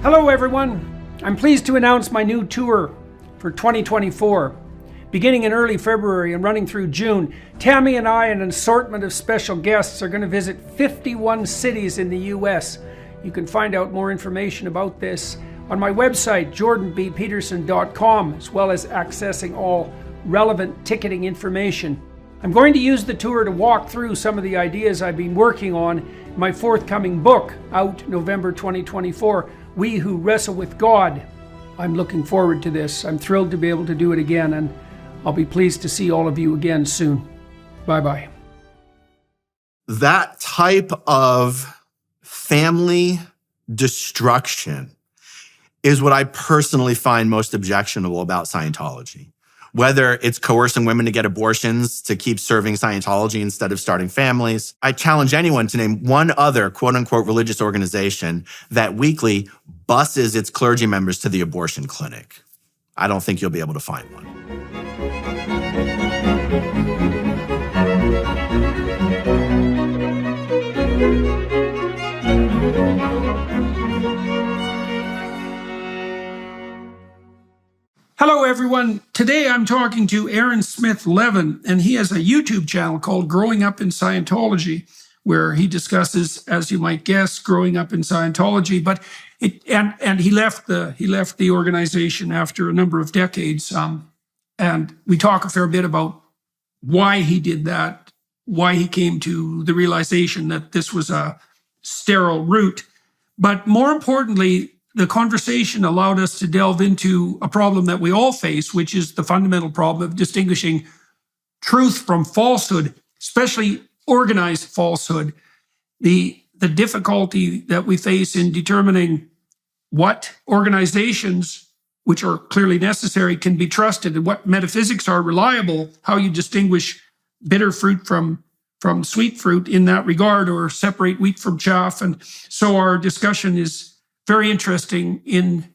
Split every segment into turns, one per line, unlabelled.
Hello everyone, I'm pleased to announce my new tour for 2024. Beginning in early February and running through June, Tammy and I and an assortment of special guests are going to visit 51 cities in the US. You can find out more information about this on my website, jordanbpeterson.com, as well as accessing all relevant ticketing information. I'm going to use the tour to walk through some of the ideas I've been working on in my forthcoming book, out November 2024, We Who Wrestle with God. I'm looking forward to this. I'm thrilled to be able to do it again, and I'll be pleased to see all of you again soon. Bye-bye.
That type of family destruction is what I personally find most objectionable about Scientology. Whether it's coercing women to get abortions to keep serving Scientology instead of starting families. I challenge anyone to name one other quote-unquote religious organization that weekly buses its clergy members to the abortion clinic. I don't think you'll be able to find one.
Hello everyone, today I'm talking to Aaron Smith Levin, and he has a YouTube channel called Growing Up in Scientology, where he discusses, as you might guess, growing up in Scientology. But he left the organization after a number of decades, and we talk a fair bit about why he did that, why he came to the realization that this was a sterile route. But more importantly, the conversation allowed us to delve into a problem that we all face, which is the fundamental problem of distinguishing truth from falsehood, especially organized falsehood. The difficulty that we face in determining what organizations, which are clearly necessary, can be trusted, and what metaphysics are reliable, how you distinguish bitter fruit from sweet fruit in that regard, or separate wheat from chaff. And so our discussion is very interesting in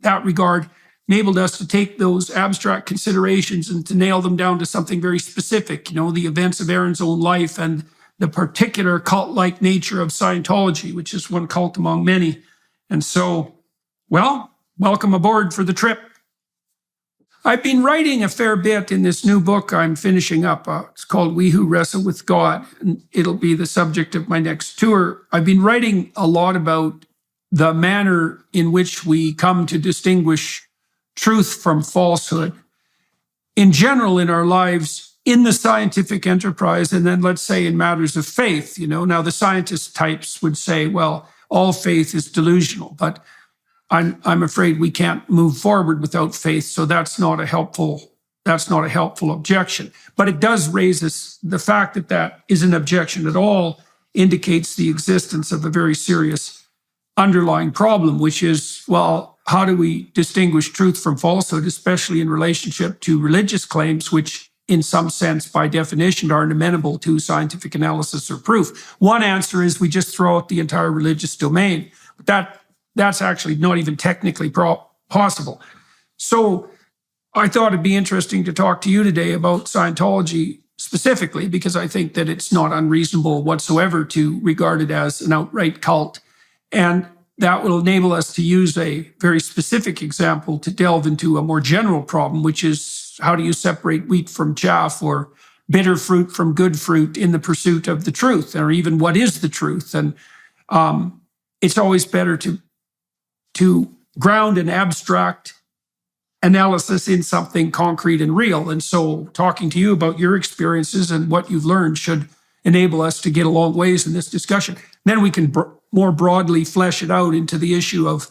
that regard, enabled us to take those abstract considerations and to nail them down to something very specific, the events of Aaron's own life and the particular cult-like nature of Scientology, which is one cult among many. And so, well, welcome aboard for the trip. I've been writing a fair bit in this new book I'm finishing up. It's called We Who Wrestle with God, and it'll be the subject of my next tour. I've been writing a lot about the manner in which we come to distinguish truth from falsehood in general in our lives, in the scientific enterprise, and then let's say in matters of faith. Now the scientist types would say, well, all faith is delusional, but I'm afraid we can't move forward without faith, so that's not a helpful objection. But it does raise us, the fact that that is an objection at all indicates the existence of a very serious underlying problem, which is, well, how do we distinguish truth from falsehood, especially in relationship to religious claims, which in some sense, by definition, are amenable to scientific analysis or proof? One answer is we just throw out the entire religious domain, but that's actually not even technically possible. So I thought it'd be interesting to talk to you today about Scientology specifically, because I think that it's not unreasonable whatsoever to regard it as an outright cult. And that will enable us to use a very specific example to delve into a more general problem, which is how do you separate wheat from chaff, or bitter fruit from good fruit in the pursuit of the truth, or even what is the truth? And it's always better to ground an abstract analysis in something concrete and real. And so talking to you about your experiences and what you've learned should enable us to get a long ways in this discussion. Then we can more broadly flesh it out into the issue of,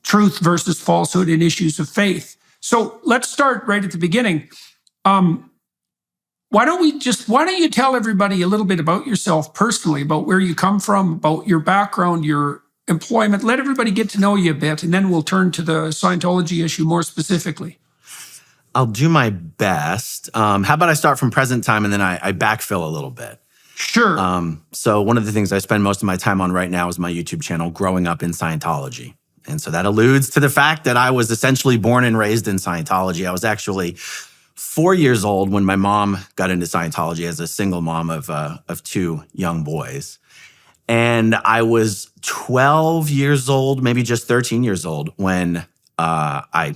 truth versus falsehood in issues of faith. So let's start right at the beginning. Why don't you tell everybody a little bit about yourself personally, about where you come from, about your background, your employment? Let everybody get to know you a bit, and then we'll turn to the Scientology issue more specifically.
I'll do my best. How about I start from present time and then I backfill a little bit?
Sure.
So one of the things I spend most of my time on right now is my YouTube channel, Growing Up in Scientology. And so that alludes to the fact that I was essentially born and raised in Scientology. I was actually 4 years old when my mom got into Scientology as a single mom of two young boys. And I was 12 years old, maybe just 13 years old, when I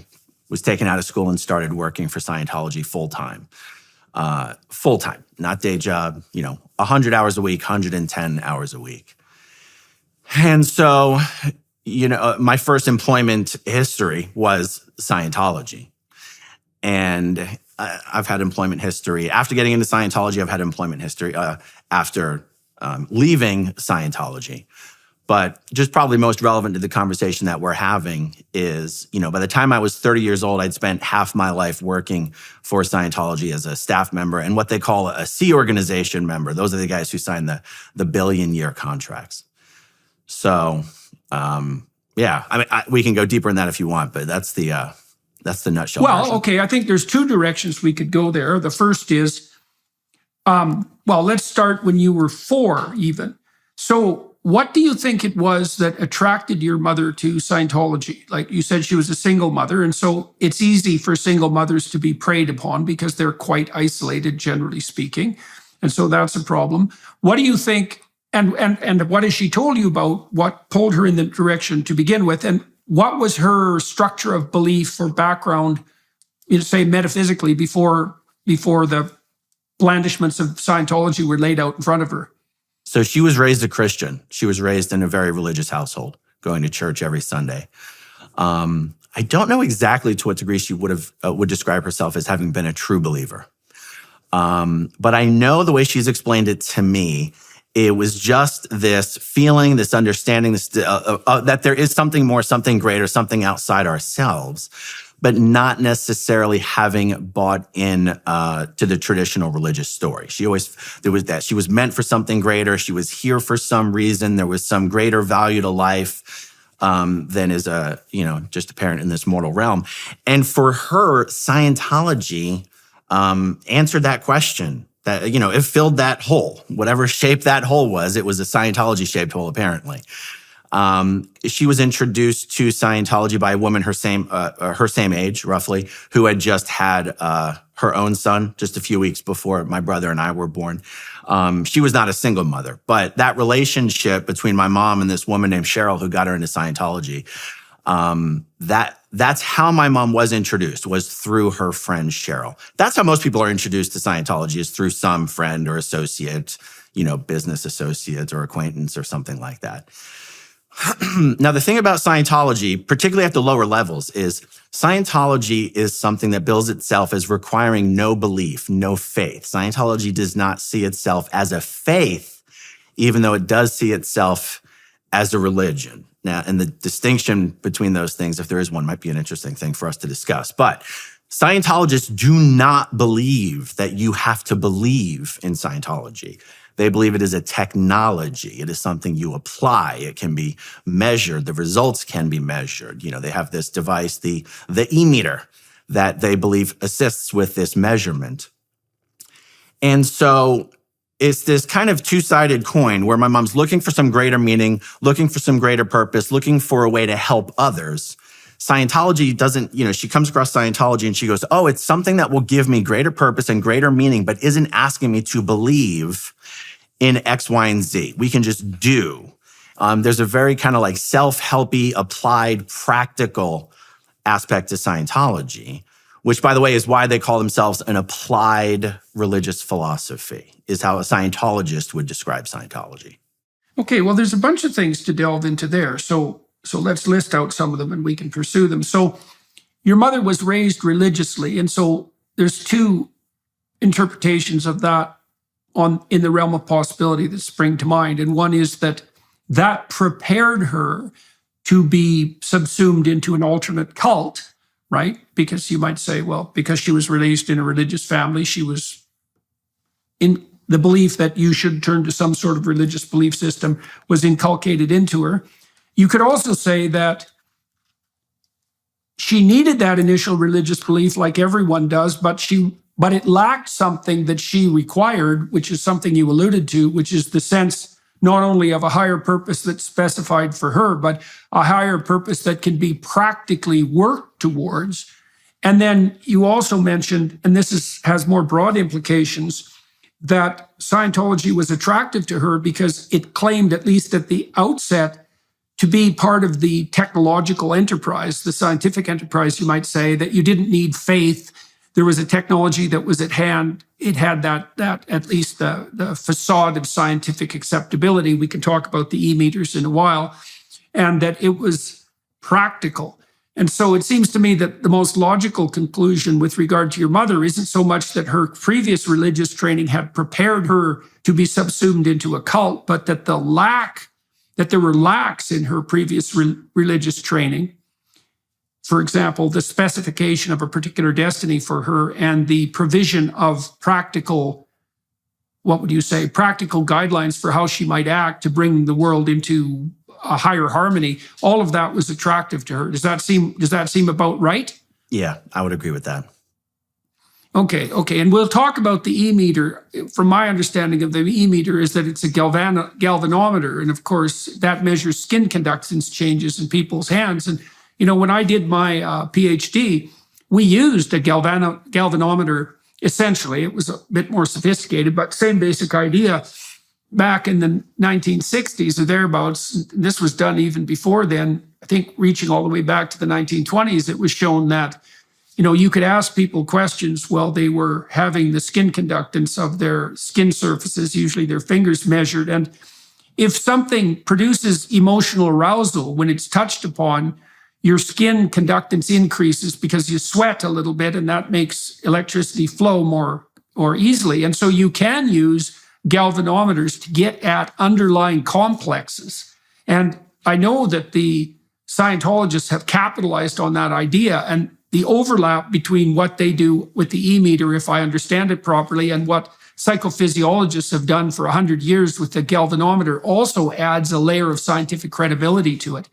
was taken out of school and started working for Scientology full-time. Full-time, not day job, 100 hours a week, 110 hours a week. And so, my first employment history was Scientology. And I've had employment history. After getting into Scientology, I've had employment history after leaving Scientology. But just probably most relevant to the conversation that we're having is, by the time I was 30 years old, I'd spent half my life working for Scientology as a staff member and what they call a C organization member. Those are the guys who sign the billion-year contracts. So, we can go deeper in that if you want, but that's the nutshell
Well,
version.
okay, I think there's two directions we could go there. The first is, let's start when you were 4 even. So what do you think it was that attracted your mother to Scientology? Like you said, she was a single mother, and so it's easy for single mothers to be preyed upon because they're quite isolated, generally speaking. And so that's a problem. What do you think, and what has she told you about what pulled her in the direction to begin with? And what was her structure of belief or background, say metaphysically, before the blandishments of Scientology were laid out in front of her?
So she was raised a Christian. She was raised in a very religious household, going to church every Sunday. I don't know exactly to what degree she would describe herself as having been a true believer. But I know the way she's explained it to me, it was just this feeling, this understanding, that there is something more, something greater, something outside ourselves, but not necessarily having bought in to the traditional religious story. She was meant for something greater. She was here for some reason. There was some greater value to life than is just apparent in this mortal realm. And for her, Scientology answered that question. That, it filled that hole, whatever shape that hole was. It was a Scientology-shaped hole, apparently. She was introduced to Scientology by a woman her same age, roughly, who had just had her own son just a few weeks before my brother and I were born. She was not a single mother, but that relationship between my mom and this woman named Cheryl, who got her into Scientology, that's how my mom was introduced, was through her friend Cheryl. That's how most people are introduced to Scientology, is through some friend or associate, business associate or acquaintance or something like that. Now, the thing about Scientology, particularly at the lower levels, is Scientology is something that bills itself as requiring no belief, no faith. Scientology does not see itself as a faith, even though it does see itself as a religion. Now, and the distinction between those things, if there is one, might be an interesting thing for us to discuss. But Scientologists do not believe that you have to believe in Scientology. They believe it is a technology. It is something you apply. It can be measured. The results can be measured. They have this device, the e-meter, that they believe assists with this measurement. And so it's this kind of two-sided coin where my mom's looking for some greater meaning, looking for some greater purpose, looking for a way to help others. Scientology doesn't, she comes across Scientology and she goes, oh, it's something that will give me greater purpose and greater meaning, but isn't asking me to believe in X, Y, and Z. We can just do. There's a very kind of like self-helpy, applied, practical aspect to Scientology, which, by the way, is why they call themselves an applied religious philosophy, is how a Scientologist would describe Scientology.
Okay, well, there's a bunch of things to delve into there. So let's list out some of them and we can pursue them. So your mother was raised religiously, and so there's two interpretations of that in the realm of possibility that spring to mind. And one is that prepared her to be subsumed into an alternate cult, right? Because you might say, well, because she was raised in a religious family, she was in the belief that you should turn to some sort of religious belief system was inculcated into her. You could also say that she needed that initial religious belief like everyone does, but it lacked something that she required, which is something you alluded to, which is the sense not only of a higher purpose that's specified for her, but a higher purpose that can be practically worked towards. And then you also mentioned, and this has more broad implications, that Scientology was attractive to her because it claimed, at least at the outset, to be part of the technological enterprise, the scientific enterprise, you might say, that you didn't need faith. There was a technology that was at hand. It had that at least the facade of scientific acceptability. We can talk about the e-meters in a while, and that it was practical. And so it seems to me that the most logical conclusion with regard to your mother isn't so much that her previous religious training had prepared her to be subsumed into a cult, but that there were lacks in her previous religious training. For example, the specification of a particular destiny for her and the provision of practical, what would you say, practical guidelines for how she might act to bring the world into a higher harmony. All of that was attractive to her. Does that seem about right?
Yeah, I would agree with that.
Okay. And we'll talk about the e-meter. From my understanding of the e-meter is that it's a galvanometer. And of course, that measures skin conductance changes in people's hands. And, when I did my PhD, we used a galvanometer. Essentially, it was a bit more sophisticated, but same basic idea. Back in the 1960s or thereabouts, this was done even before then, I think reaching all the way back to the 1920s, it was shown that, you could ask people questions while they were having the skin conductance of their skin surfaces, usually their fingers, measured. And if something produces emotional arousal when it's touched upon, your skin conductance increases because you sweat a little bit, and that makes electricity flow more easily. And so you can use galvanometers to get at underlying complexes. And I know that the Scientologists have capitalized on that idea, and the overlap between what they do with the e-meter, if I understand it properly, and what psychophysiologists have done for 100 years with the galvanometer also adds a layer of scientific credibility to it.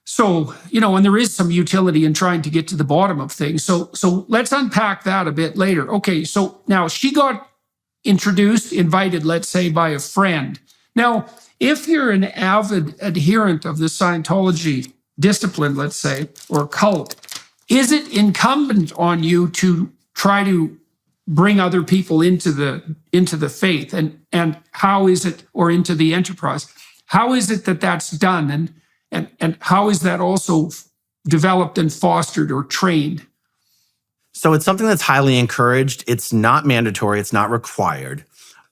So, and there is some utility in trying to get to the bottom of things. So let's unpack that a bit later. Okay, so now she got invited, let's say, by a friend. Now, if you're an avid adherent of the Scientology discipline, let's say, or cult, is it incumbent on you to try to bring other people into the faith? And how is it, or into the enterprise? How is it that that's done? And how is that also developed and fostered or trained?
So it's something that's highly encouraged. It's not mandatory. It's not required.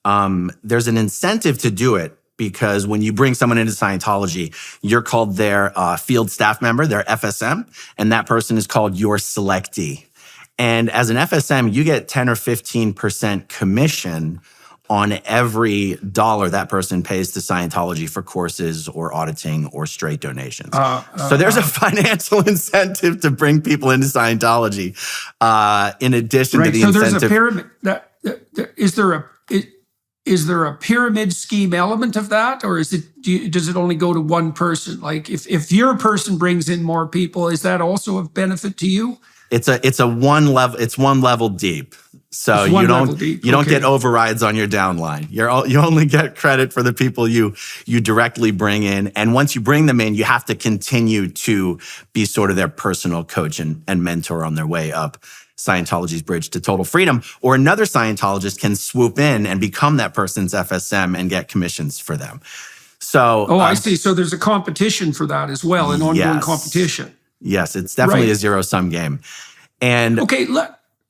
There's an incentive to do it because when you bring someone into Scientology, you're called their field staff member, their FSM, and that person is called your selectee. And as an FSM, you get 10 or 15% commission on every dollar that person pays to Scientology for courses or auditing or straight donations. So there's a financial incentive to bring people into Scientology, in addition to the incentive.
So there's a pyramid. Is there a pyramid scheme element of that, or does it only go to one person? Like if your person brings in more people, is that also of benefit to you?
It's one level deep. So you don't get overrides on your downline. You only get credit for the people you directly bring in. And once you bring them in, you have to continue to be sort of their personal coach and mentor on their way up Scientology's bridge to total freedom. Or another Scientologist can swoop in and become that person's FSM and get commissions for them. So
I see. So there's a competition for that as well, an ongoing competition.
Yes, it's definitely a zero-sum game. And
okay,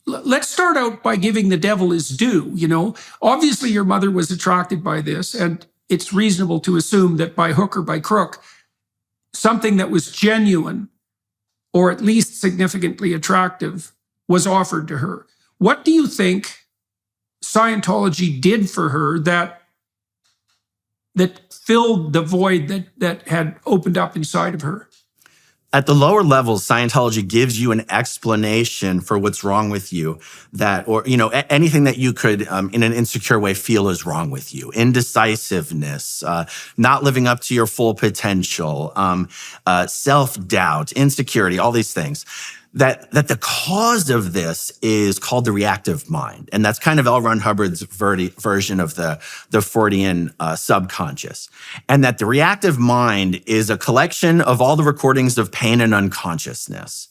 let's start out by giving the devil his due. Obviously your mother was attracted by this, and it's reasonable to assume that by hook or by crook, something that was genuine or at least significantly attractive was offered to her. What do you think Scientology did for her that filled the void that had opened up inside of her?
At the lower levels, Scientology gives you an explanation for what's wrong with you, anything that you could, in an insecure way, feel is wrong with you. Indecisiveness, not living up to your full potential, self-doubt, insecurity, all these things. That the cause of this is called the reactive mind. And that's kind of L. Ron Hubbard's version of the Freudian subconscious. And that the reactive mind is a collection of all the recordings of pain and unconsciousness.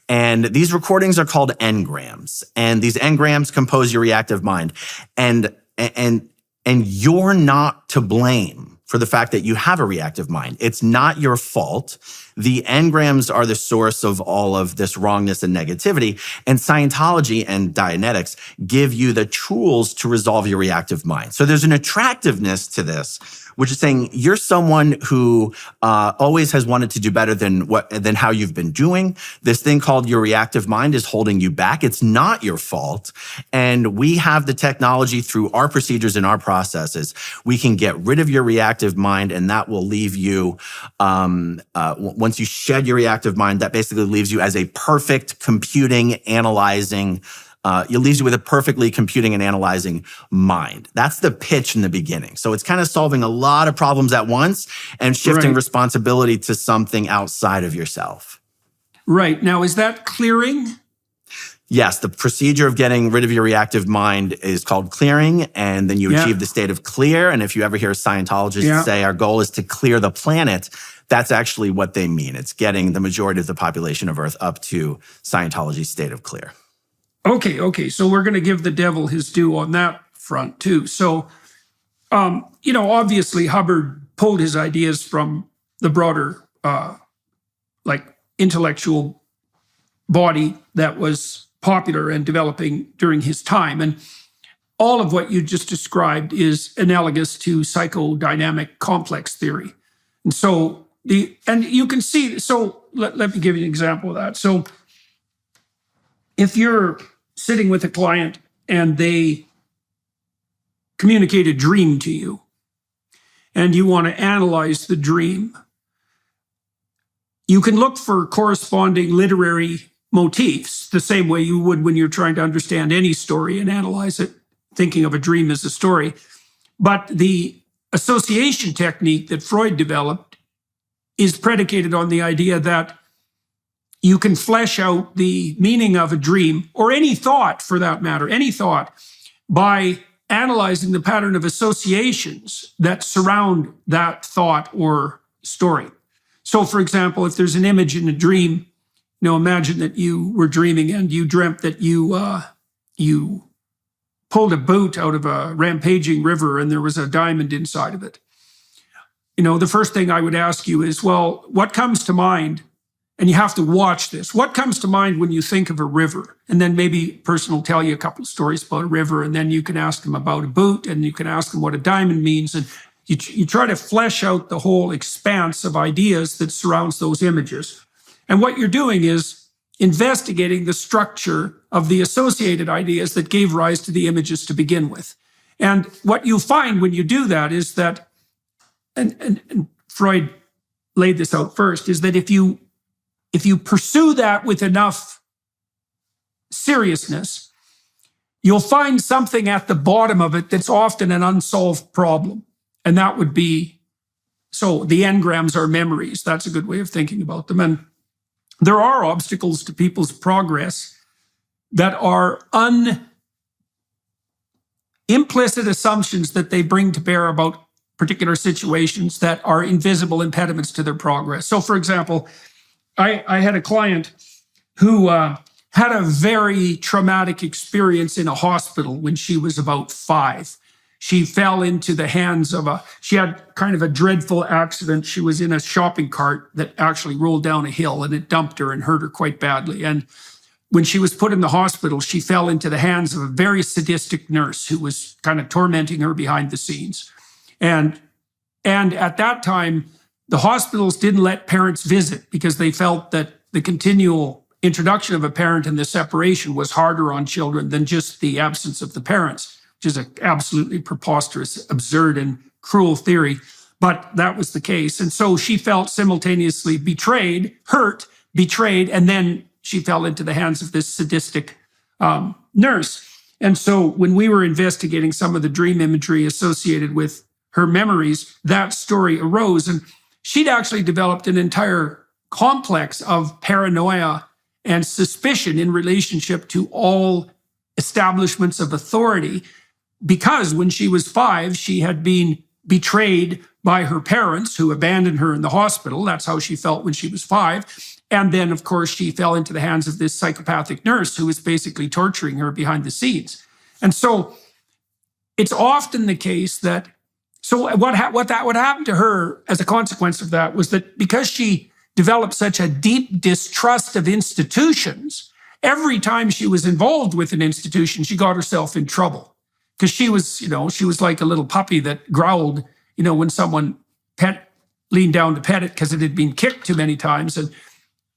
And these recordings are called engrams. And these engrams compose your reactive mind. And And you're not to blame for the fact that you have a reactive mind. It's not your fault. The engrams are the source of all of this wrongness and negativity. And Scientology and Dianetics give you the tools to resolve your reactive mind. So there's an attractiveness to this, which is saying you're someone who always has wanted to do better than how you've been doing. This thing called your reactive mind is holding you back. It's not your fault. And we have the technology through our procedures and our processes. We can get rid of your reactive mind, and that will leave you, once you shed your reactive mind, that basically leaves you as a perfect computing, analyzing, it leaves you with a perfectly computing and analyzing mind. That's the pitch in the beginning. So it's kind of solving a lot of problems at once and shifting responsibility to something outside of yourself.
Right. Now, is that clearing?
Yes, the procedure of getting rid of your reactive mind is called clearing, and then you achieve the state of clear. And if you ever hear Scientologists say our goal is to clear the planet, that's actually what they mean. It's getting the majority of the population of Earth up to Scientology's state of clear.
Okay. So we're going to give the devil his due on that front too. So, obviously Hubbard pulled his ideas from the broader, intellectual body that was popular and developing during his time. And all of what you just described is analogous to psychodynamic complex theory. And so you can see, so let me give you an example of that. So if you're sitting with a client and they communicate a dream to you and you want to analyze the dream, you can look for corresponding literary motifs the same way you would when you're trying to understand any story and analyze it, thinking of a dream as a story. But the association technique that Freud developed is predicated on the idea that you can flesh out the meaning of a dream, or any thought for that matter, any thought, by analyzing the pattern of associations that surround that thought or story. So, for example, if there's an image in a dream, imagine that you were dreaming and you dreamt that you pulled a boat out of a rampaging river and there was a diamond inside of it. The first thing I would ask you is, well, what comes to mind? And you have to watch this. What comes to mind when you think of a river? And then maybe a person will tell you a couple of stories about a river, and then you can ask them about a boat, and you can ask them what a diamond means. And you try to flesh out the whole expanse of ideas that surrounds those images. And what you're doing is investigating the structure of the associated ideas that gave rise to the images to begin with. And what you find when you do that is that, and Freud laid this out first, is that if you pursue that with enough seriousness, you'll find something at the bottom of it that's often an unsolved problem. And that would be, so the engrams are memories. That's a good way of thinking about them. And there are obstacles to people's progress that are implicit assumptions that they bring to bear about particular situations that are invisible impediments to their progress. So, for example, I had a client who had a very traumatic experience in a hospital when she was about 5. She fell into the hands of she had kind of a dreadful accident. She was in a shopping cart that actually rolled down a hill, and it dumped her and hurt her quite badly. And when she was put in the hospital, she fell into the hands of a very sadistic nurse who was kind of tormenting her behind the scenes. And at that time, the hospitals didn't let parents visit because they felt that the continual introduction of a parent and the separation was harder on children than just the absence of the parents, which is an absolutely preposterous, absurd, and cruel theory. But that was the case. And so she felt simultaneously betrayed, hurt, betrayed, and then she fell into the hands of this sadistic nurse. And so when we were investigating some of the dream imagery associated with her memories, that story arose. And she'd actually developed an entire complex of paranoia and suspicion in relationship to all establishments of authority, because when she was 5, she had been betrayed by her parents who abandoned her in the hospital. That's how she felt when she was 5. And then, of course, she fell into the hands of this psychopathic nurse who was basically torturing her behind the scenes. And so it's often the case that, so what happened to her as a consequence of that was that because she developed such a deep distrust of institutions, every time she was involved with an institution, she got herself in trouble. Because she was like a little puppy that growled, when someone leaned down to pet it because it had been kicked too many times. And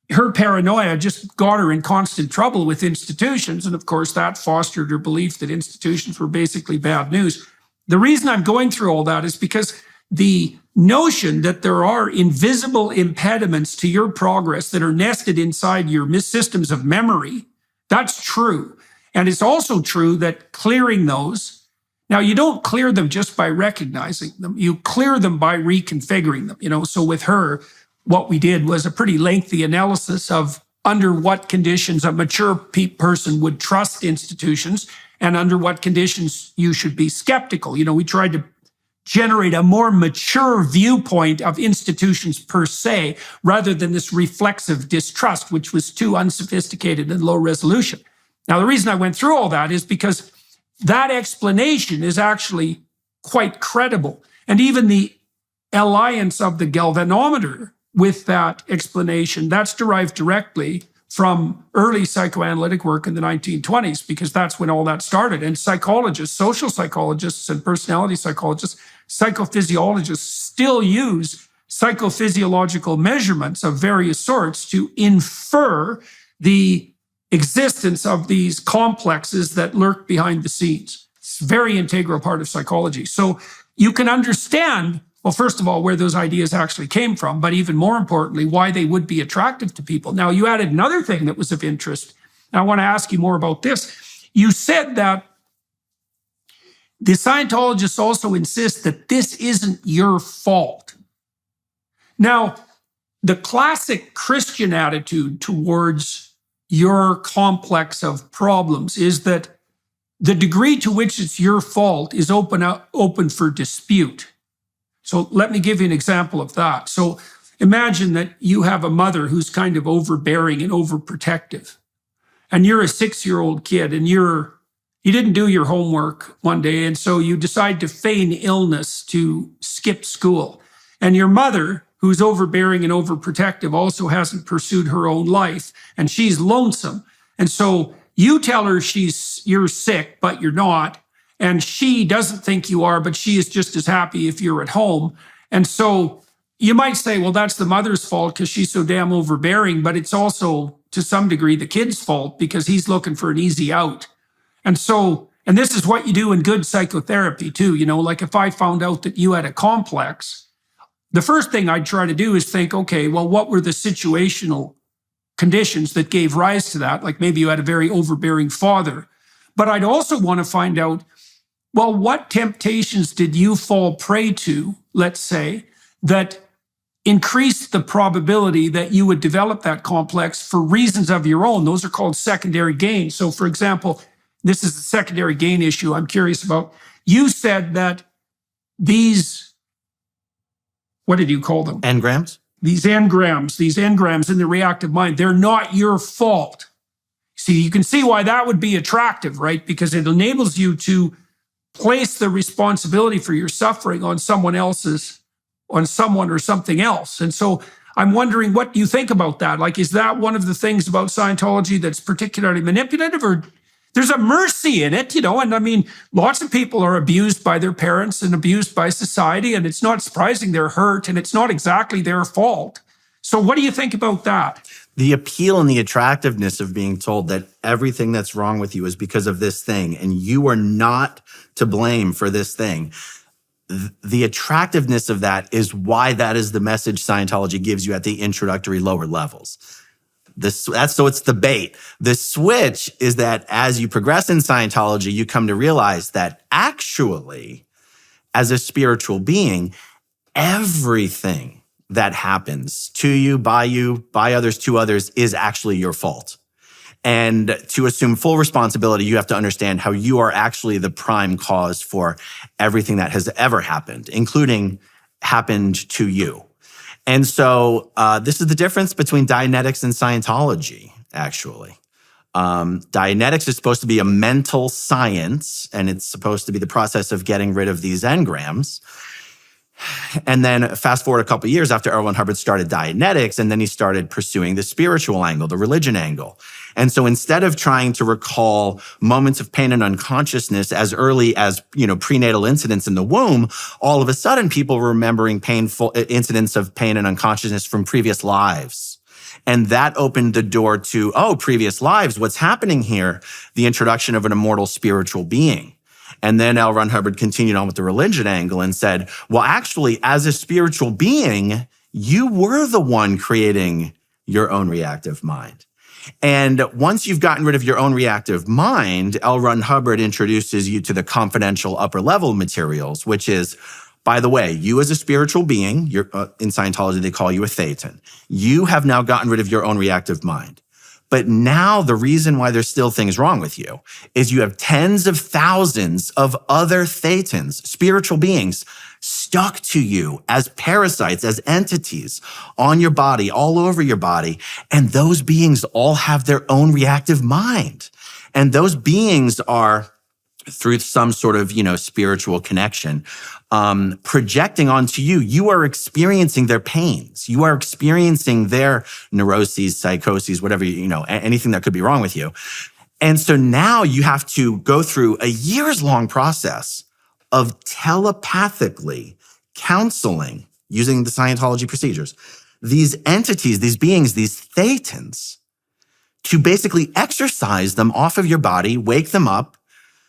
her paranoia just got her in constant trouble with institutions. And of course, that fostered her belief that institutions were basically bad news. The reason I'm going through all that is because the notion that there are invisible impediments to your progress that are nested inside your systems of memory, that's true. And it's also true that clearing those, now you don't clear them just by recognizing them, you clear them by reconfiguring them. So with her, what we did was a pretty lengthy analysis of under what conditions a mature person would trust institutions and under what conditions you should be skeptical. We tried to generate a more mature viewpoint of institutions per se, rather than this reflexive distrust, which was too unsophisticated and low resolution. Now, the reason I went through all that is because that explanation is actually quite credible. And even the alliance of the galvanometer with that explanation, that's derived directly from early psychoanalytic work in the 1920s, because that's when all that started. And psychologists, social psychologists and personality psychologists, psychophysiologists still use psychophysiological measurements of various sorts to infer the existence of these complexes that lurk behind the scenes. It's a very integral part of psychology. So you can understand, well, first of all, where those ideas actually came from, but even more importantly, why they would be attractive to people. Now, you added another thing that was of interest, and I want to ask you more about this. You said that the Scientologists also insist that this isn't your fault. Now, the classic Christian attitude towards your complex of problems is that the degree to which it's your fault is open for dispute. So let me give you an example of that. So imagine that you have a mother who's kind of overbearing and overprotective, and you're a 6-year-old kid, and you didn't do your homework one day, and so you decide to feign illness to skip school. And your mother, who's overbearing and overprotective, also hasn't pursued her own life, and she's lonesome. And so you tell her you're sick, but you're not, and she doesn't think you are, but she is just as happy if you're at home. And so you might say, well, that's the mother's fault because she's so damn overbearing, but it's also to some degree the kid's fault because he's looking for an easy out. And this is what you do in good psychotherapy too. Like if I found out that you had a complex, the first thing I'd try to do is think, okay, well, what were the situational conditions that gave rise to that? Like maybe you had a very overbearing father. But I'd also want to find out, well, what temptations did you fall prey to, let's say, that increased the probability that you would develop that complex for reasons of your own? Those are called secondary gains. So for example, this is the secondary gain issue I'm curious about. You said that these, what did you call them?
Engrams?
These engrams in the reactive mind, they're not your fault. See, you can see why that would be attractive, right? Because it enables you to place the responsibility for your suffering on someone or something else. And so I'm wondering, what do you think about that? Like, is that one of the things about Scientology that's particularly manipulative, or there's a mercy in it, and I mean, lots of people are abused by their parents and abused by society, and it's not surprising they're hurt, and it's not exactly their fault. So what do you think about that?
The appeal and the attractiveness of being told that everything that's wrong with you is because of this thing, and you are not to blame for this thing. The attractiveness of that is why that is the message Scientology gives you at the introductory lower levels. So it's the bait. The switch is that as you progress in Scientology, you come to realize that actually, as a spiritual being, everything that happens to you, by others, to others, is actually your fault. And to assume full responsibility, you have to understand how you are actually the prime cause for everything that has ever happened, including happened to you. And so this is the difference between Dianetics and Scientology, actually. Dianetics is supposed to be a mental science, and it's supposed to be the process of getting rid of these engrams. And then fast forward a couple of years after L. Ron Hubbard started Dianetics, and then he started pursuing the spiritual angle, the religion angle. And so instead of trying to recall moments of pain and unconsciousness as early as, prenatal incidents in the womb, all of a sudden people were remembering painful incidents of pain and unconsciousness from previous lives. And that opened the door to, previous lives, what's happening here? The introduction of an immortal spiritual being. And then L. Ron Hubbard continued on with the religion angle and said, well, actually, as a spiritual being, you were the one creating your own reactive mind. And once you've gotten rid of your own reactive mind, L. Ron Hubbard introduces you to the confidential upper level materials, which is, by the way, you as a spiritual being, in Scientology, they call you a thetan. You have now gotten rid of your own reactive mind. But now the reason why there's still things wrong with you is you have tens of thousands of other thetans, spiritual beings, stuck to you as parasites, as entities on your body, all over your body. And those beings all have their own reactive mind. And those beings are, through some sort of, spiritual connection, projecting onto you. You are experiencing their pains. You are experiencing their neuroses, psychoses, whatever, anything that could be wrong with you. And so now you have to go through a years-long process of telepathically counseling using the Scientology procedures, these entities, these beings, these thetans, to basically exorcise them off of your body, wake them up,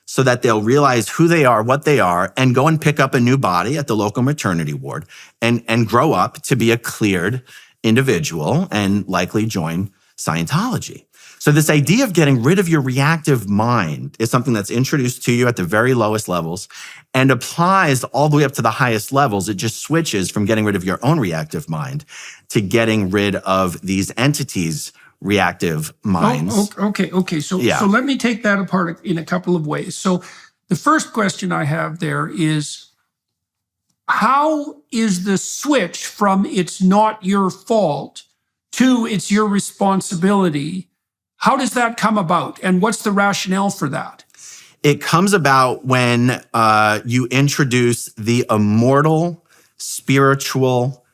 so that they'll realize who they are, what they are, and go and pick up a new body at the local maternity ward and grow up to be a cleared individual and likely join Scientology. So this idea of getting rid of your reactive mind is something that's introduced to you at the very lowest levels and applies all the way up to the highest levels. It just switches from getting rid of your own reactive mind to getting rid of these entities' reactive minds.
Okay. So let me take that apart in a couple of ways. So the first question I have there is, how is the switch from it's not your fault to it's your responsibility? How does that come about? And what's the rationale for that?
It comes about when you introduce the immortal spiritual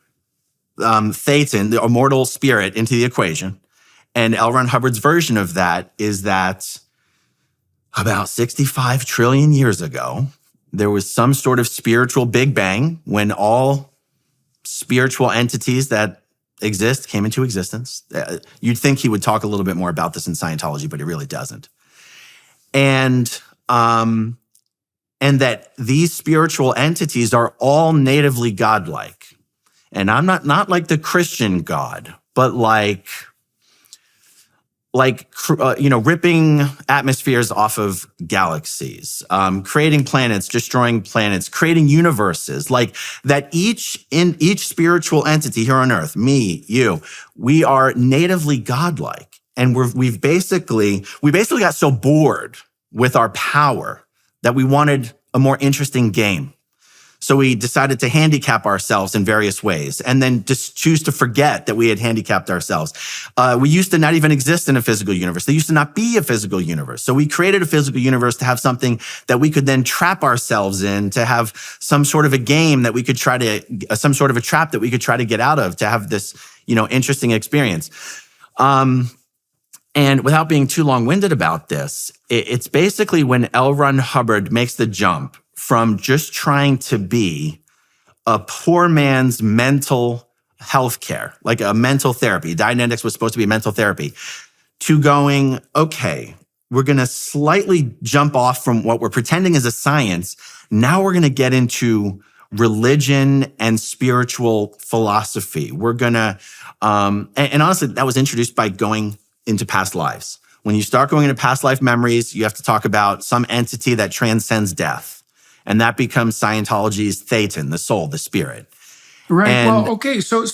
thetan, the immortal spirit, into the equation. And L. Ron Hubbard's version of that is that about 65 trillion years ago, there was some sort of spiritual Big Bang when all spiritual entities that exist came into existence. You'd think he would talk a little bit more about this in Scientology, but he really doesn't. And that these spiritual entities are all natively godlike. And I'm not like the Christian God, but like ripping atmospheres off of galaxies, creating planets, destroying planets, creating universes, like that each spiritual entity here on earth, me, you, we are natively godlike. And we basically got so bored with our power that we wanted a more interesting game. So we decided to handicap ourselves in various ways and then just choose to forget that we had handicapped ourselves. We used to not even exist in a physical universe. There used to not be a physical universe. So we created a physical universe to have something that we could then trap ourselves in, to have some sort of a game that we could some sort of a trap that we could try to get out of, to have this, interesting experience. And without being too long-winded about this, it's basically when L. Ron Hubbard makes the jump from just trying to be a poor man's mental health care, like a mental therapy. Dianetics was supposed to be mental therapy, to going, okay, we're going to slightly jump off from what we're pretending is a science. Now we're going to get into religion and spiritual philosophy. We're going to, and honestly, that was introduced by going into past lives. When you start going into past life memories, you have to talk about some entity that transcends death. And that becomes Scientology's thetan, the soul, the spirit.
Right. So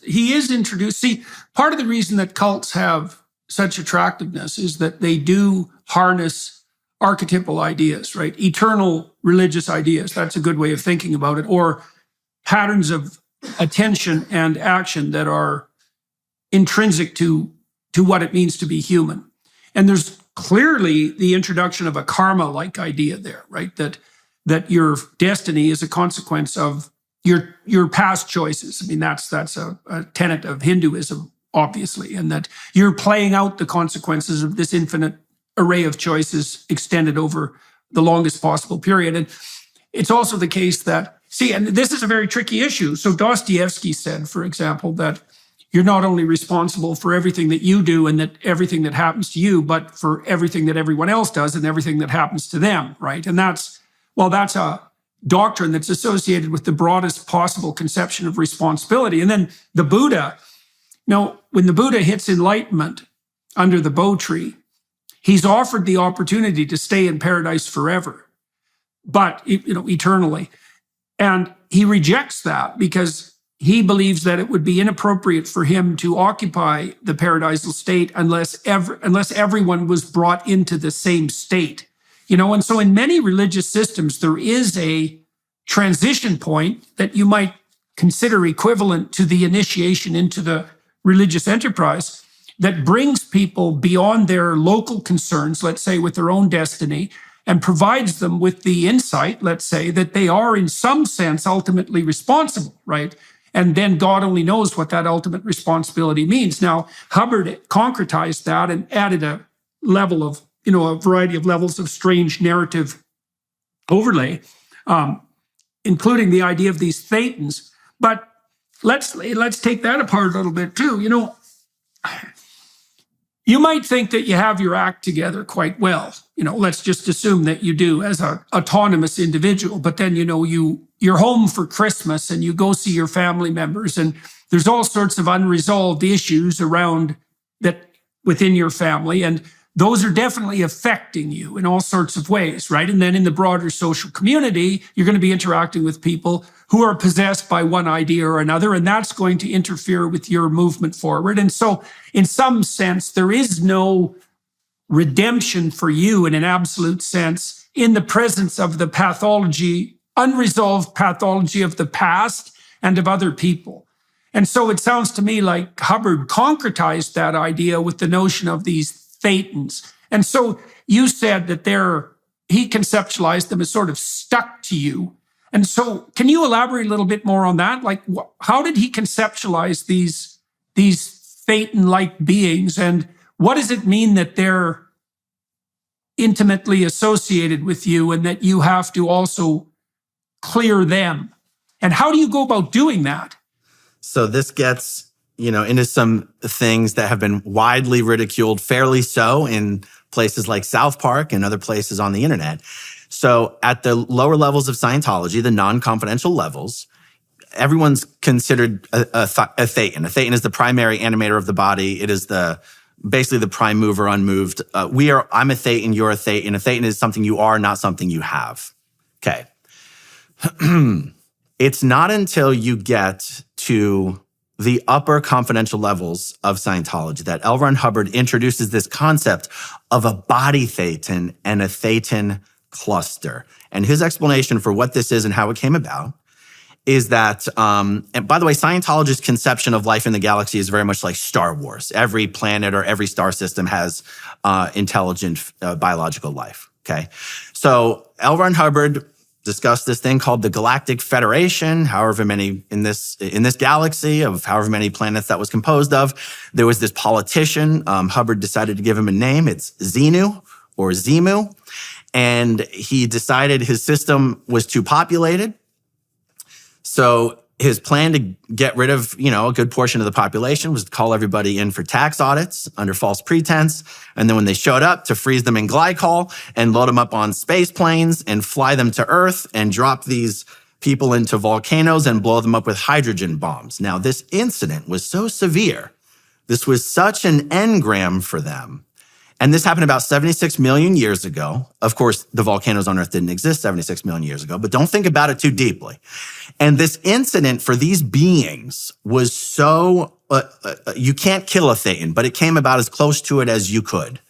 he is introduced. See, part of the reason that cults have such attractiveness is that they do harness archetypal ideas, right? Eternal religious ideas. That's a good way of thinking about it. Or patterns of attention and action that are intrinsic to what it means to be human. And there's clearly the introduction of a karma-like idea there, right? That your destiny is a consequence of your past choices. I mean, that's a tenet of Hinduism, obviously, and that you're playing out the consequences of this infinite array of choices extended over the longest possible period. And it's also the case that, and this is a very tricky issue. So Dostoevsky said, for example, that you're not only responsible for everything that you do and that everything that happens to you, but for everything that everyone else does and everything that happens to them, right? And that's a doctrine that's associated with the broadest possible conception of responsibility. And then the Buddha, when the Buddha hits enlightenment under the Bo tree, he's offered the opportunity to stay in paradise forever, but eternally. And he rejects that because he believes that it would be inappropriate for him to occupy the paradisal state unless everyone was brought into the same state. And so in many religious systems, there is a transition point that you might consider equivalent to the initiation into the religious enterprise that brings people beyond their local concerns, let's say with their own destiny, and provides them with the insight, let's say, that they are in some sense ultimately responsible, right? And then God only knows what that ultimate responsibility means. Now, Hubbard concretized that and added a level of, a variety of levels of strange narrative overlay, including the idea of these thetans. But let's take that apart a little bit too. You might think that you have your act together quite well. Let's just assume that you do as an autonomous individual. But then, you're home for Christmas and you go see your family members, and there's all sorts of unresolved issues around that within your family. And those are definitely affecting you in all sorts of ways, right? And then in the broader social community, you're going to be interacting with people who are possessed by one idea or another, and that's going to interfere with your movement forward. And so in some sense, there is no redemption for you in an absolute sense in the presence of the pathology, unresolved pathology of the past and of other people. And so it sounds to me like Hubbard concretized that idea with the notion of these thetans. And so you said that he conceptualized them as sort of stuck to you. And so can you elaborate a little bit more on that? Like, how did he conceptualize these thetan-like beings? And what does it mean that they're intimately associated with you and that you have to also clear them? And how do you go about doing that?
So this gets, into some things that have been widely ridiculed, fairly so, in places like South Park and other places on the internet. So at the lower levels of Scientology, the non-confidential levels, everyone's considered a thetan. A thetan is the primary animator of the body. It is basically the prime mover, unmoved. I'm a thetan, you're a thetan. A thetan is something you are, not something you have. Okay. It's not until you get to the upper confidential levels of Scientology that L. Ron Hubbard introduces this concept of a body thetan and a thetan cluster. And his explanation for what this is and how it came about is that, and by the way, Scientology's conception of life in the galaxy is very much like Star Wars. Every planet or every star system has intelligent biological life, okay? So L. Ron Hubbard discussed this thing called the Galactic Federation, however many in this galaxy of however many planets that was composed of. There was this politician. Hubbard decided to give him a name. It's Xenu or Zemu. And he decided his system was too populated. So his plan to get rid of, a good portion of the population was to call everybody in for tax audits under false pretense. And then when they showed up, to freeze them in glycol and load them up on space planes and fly them to Earth and drop these people into volcanoes and blow them up with hydrogen bombs. Now, this incident was so severe. This was such an engram for them. And this happened about 76 million years ago. Of course, the volcanoes on Earth didn't exist 76 million years ago, but don't think about it too deeply. And this incident for these beings was so, you can't kill a thetan, but it came about as close to it as you could.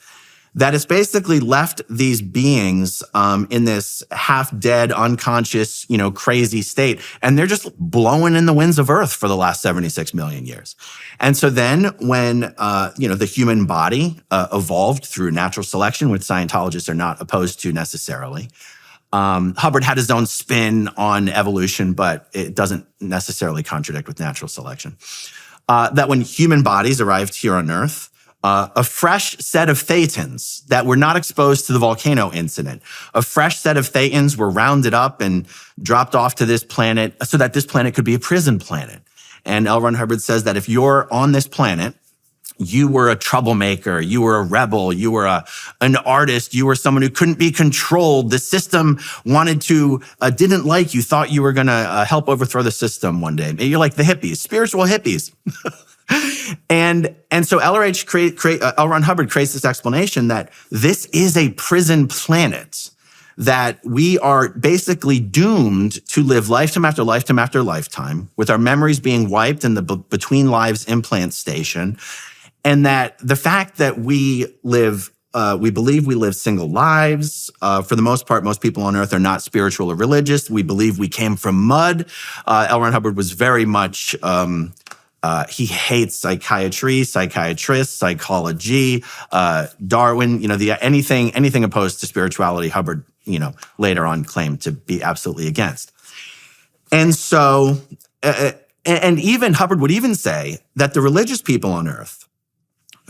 that it's basically left these beings in this half-dead, unconscious, crazy state, and they're just blowing in the winds of Earth for the last 76 million years. And so then when, the human body evolved through natural selection, which Scientologists are not opposed to necessarily, Hubbard had his own spin on evolution, but it doesn't necessarily contradict with natural selection. That when human bodies arrived here on Earth, a fresh set of thetans that were not exposed to the volcano incident, a fresh set of thetans were rounded up and dropped off to this planet so that this planet could be a prison planet. And L. Ron Hubbard says that if you're on this planet, you were a troublemaker, you were a rebel, you were an artist, you were someone who couldn't be controlled. The system didn't like you, thought you were going to help overthrow the system one day. You're like the hippies, spiritual hippies. And so L. Ron Hubbard creates this explanation that this is a prison planet, that we are basically doomed to live lifetime after lifetime after lifetime, with our memories being wiped in the between lives implant station. And that the fact that we believe we live single lives. For the most part, most people on Earth are not spiritual or religious. We believe we came from mud. L. Ron Hubbard was very much, he hates psychiatry, psychiatrists, psychology, Darwin, anything opposed to spirituality, Hubbard, later on claimed to be absolutely against. And so, and even Hubbard would even say that the religious people on Earth,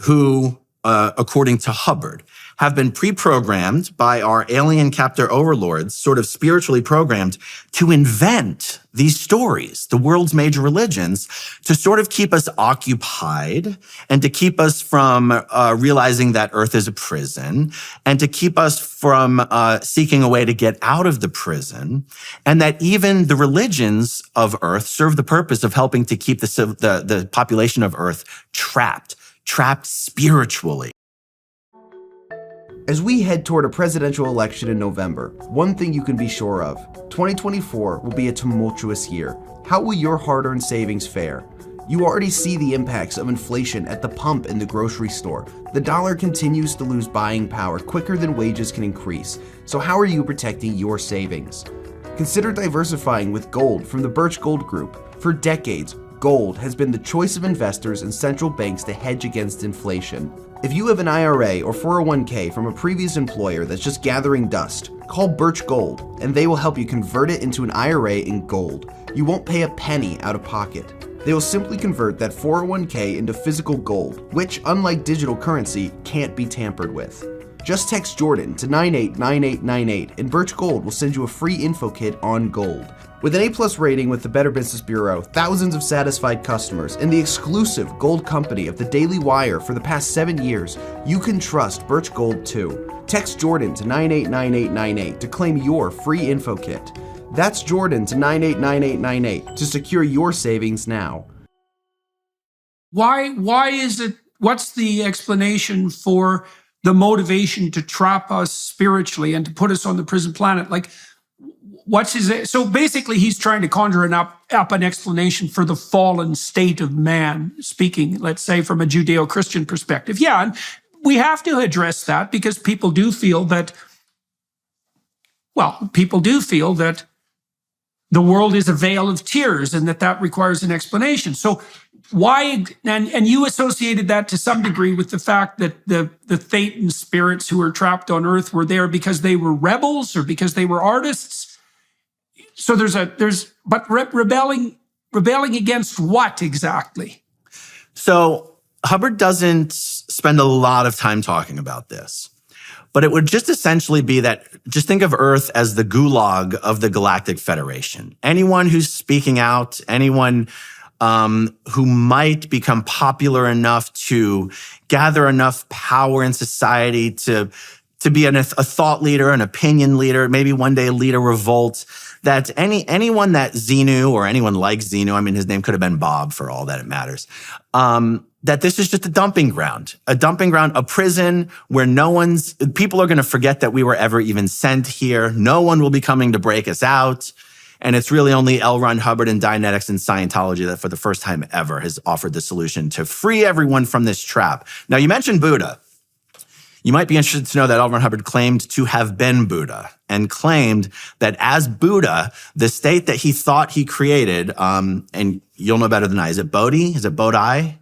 who, according to Hubbard, have been pre-programmed by our alien captor overlords, sort of spiritually programmed, to invent these stories, the world's major religions, to sort of keep us occupied and to keep us from realizing that Earth is a prison, and to keep us from seeking a way to get out of the prison, and that even the religions of Earth serve the purpose of helping to keep the population of Earth trapped spiritually.
As we head toward a presidential election in November, one thing you can be sure of: 2024 will be a tumultuous year. How will your hard-earned savings fare? You already see the impacts of inflation at the pump in the grocery store. The dollar continues to lose buying power quicker than wages can increase. So how are you protecting your savings? Consider diversifying with gold from the Birch Gold Group. For decades, gold has been the choice of investors and central banks to hedge against inflation. If you have an IRA or 401k from a previous employer that's just gathering dust, call Birch Gold and they will help you convert it into an IRA in gold. You won't pay a penny out of pocket. They will simply convert that 401k into physical gold, which, unlike digital currency, can't be tampered with. Just text Jordan to 989898 and Birch Gold will send you a free info kit on gold. With an A+ rating with the Better Business Bureau, thousands of satisfied customers, and the exclusive gold company of the Daily Wire for the past 7 years, you can trust Birch Gold too. Text Jordan to 989898 to claim your free info kit. That's Jordan to 989898 to secure your savings now.
Why is it, what's the explanation for the motivation to trap us spiritually and to put us on the prison planet? Like, so basically he's trying to conjure up an explanation for the fallen state of man, speaking, let's say, from a Judeo-Christian perspective. Yeah, and we have to address that because people do feel that the world is a vale of tears and that requires an explanation. So why, and you associated that to some degree with the fact that the Thetan spirits who were trapped on Earth were there because they were rebels or because they were artists. So but rebelling against what exactly?
So Hubbard doesn't spend a lot of time talking about this, but it would just essentially be that, just think of Earth as the gulag of the Galactic Federation. Anyone who's speaking out, anyone who might become popular enough to gather enough power in society to be a thought leader, an opinion leader, maybe one day lead a revolt, that anyone that Xenu or anyone like Xenu, I mean, his name could have been Bob for all that it matters, that this is just a dumping ground, a prison where people are going to forget that we were ever even sent here. No one will be coming to break us out. And it's really only L. Ron Hubbard and Dianetics and Scientology that for the first time ever has offered the solution to free everyone from this trap. Now, you mentioned Buddha. You might be interested to know that L. Ron Hubbard claimed to have been Buddha and claimed that as Buddha, the state that he thought he created, and you'll know better than I, is it Bodhi? Is it Bodhi?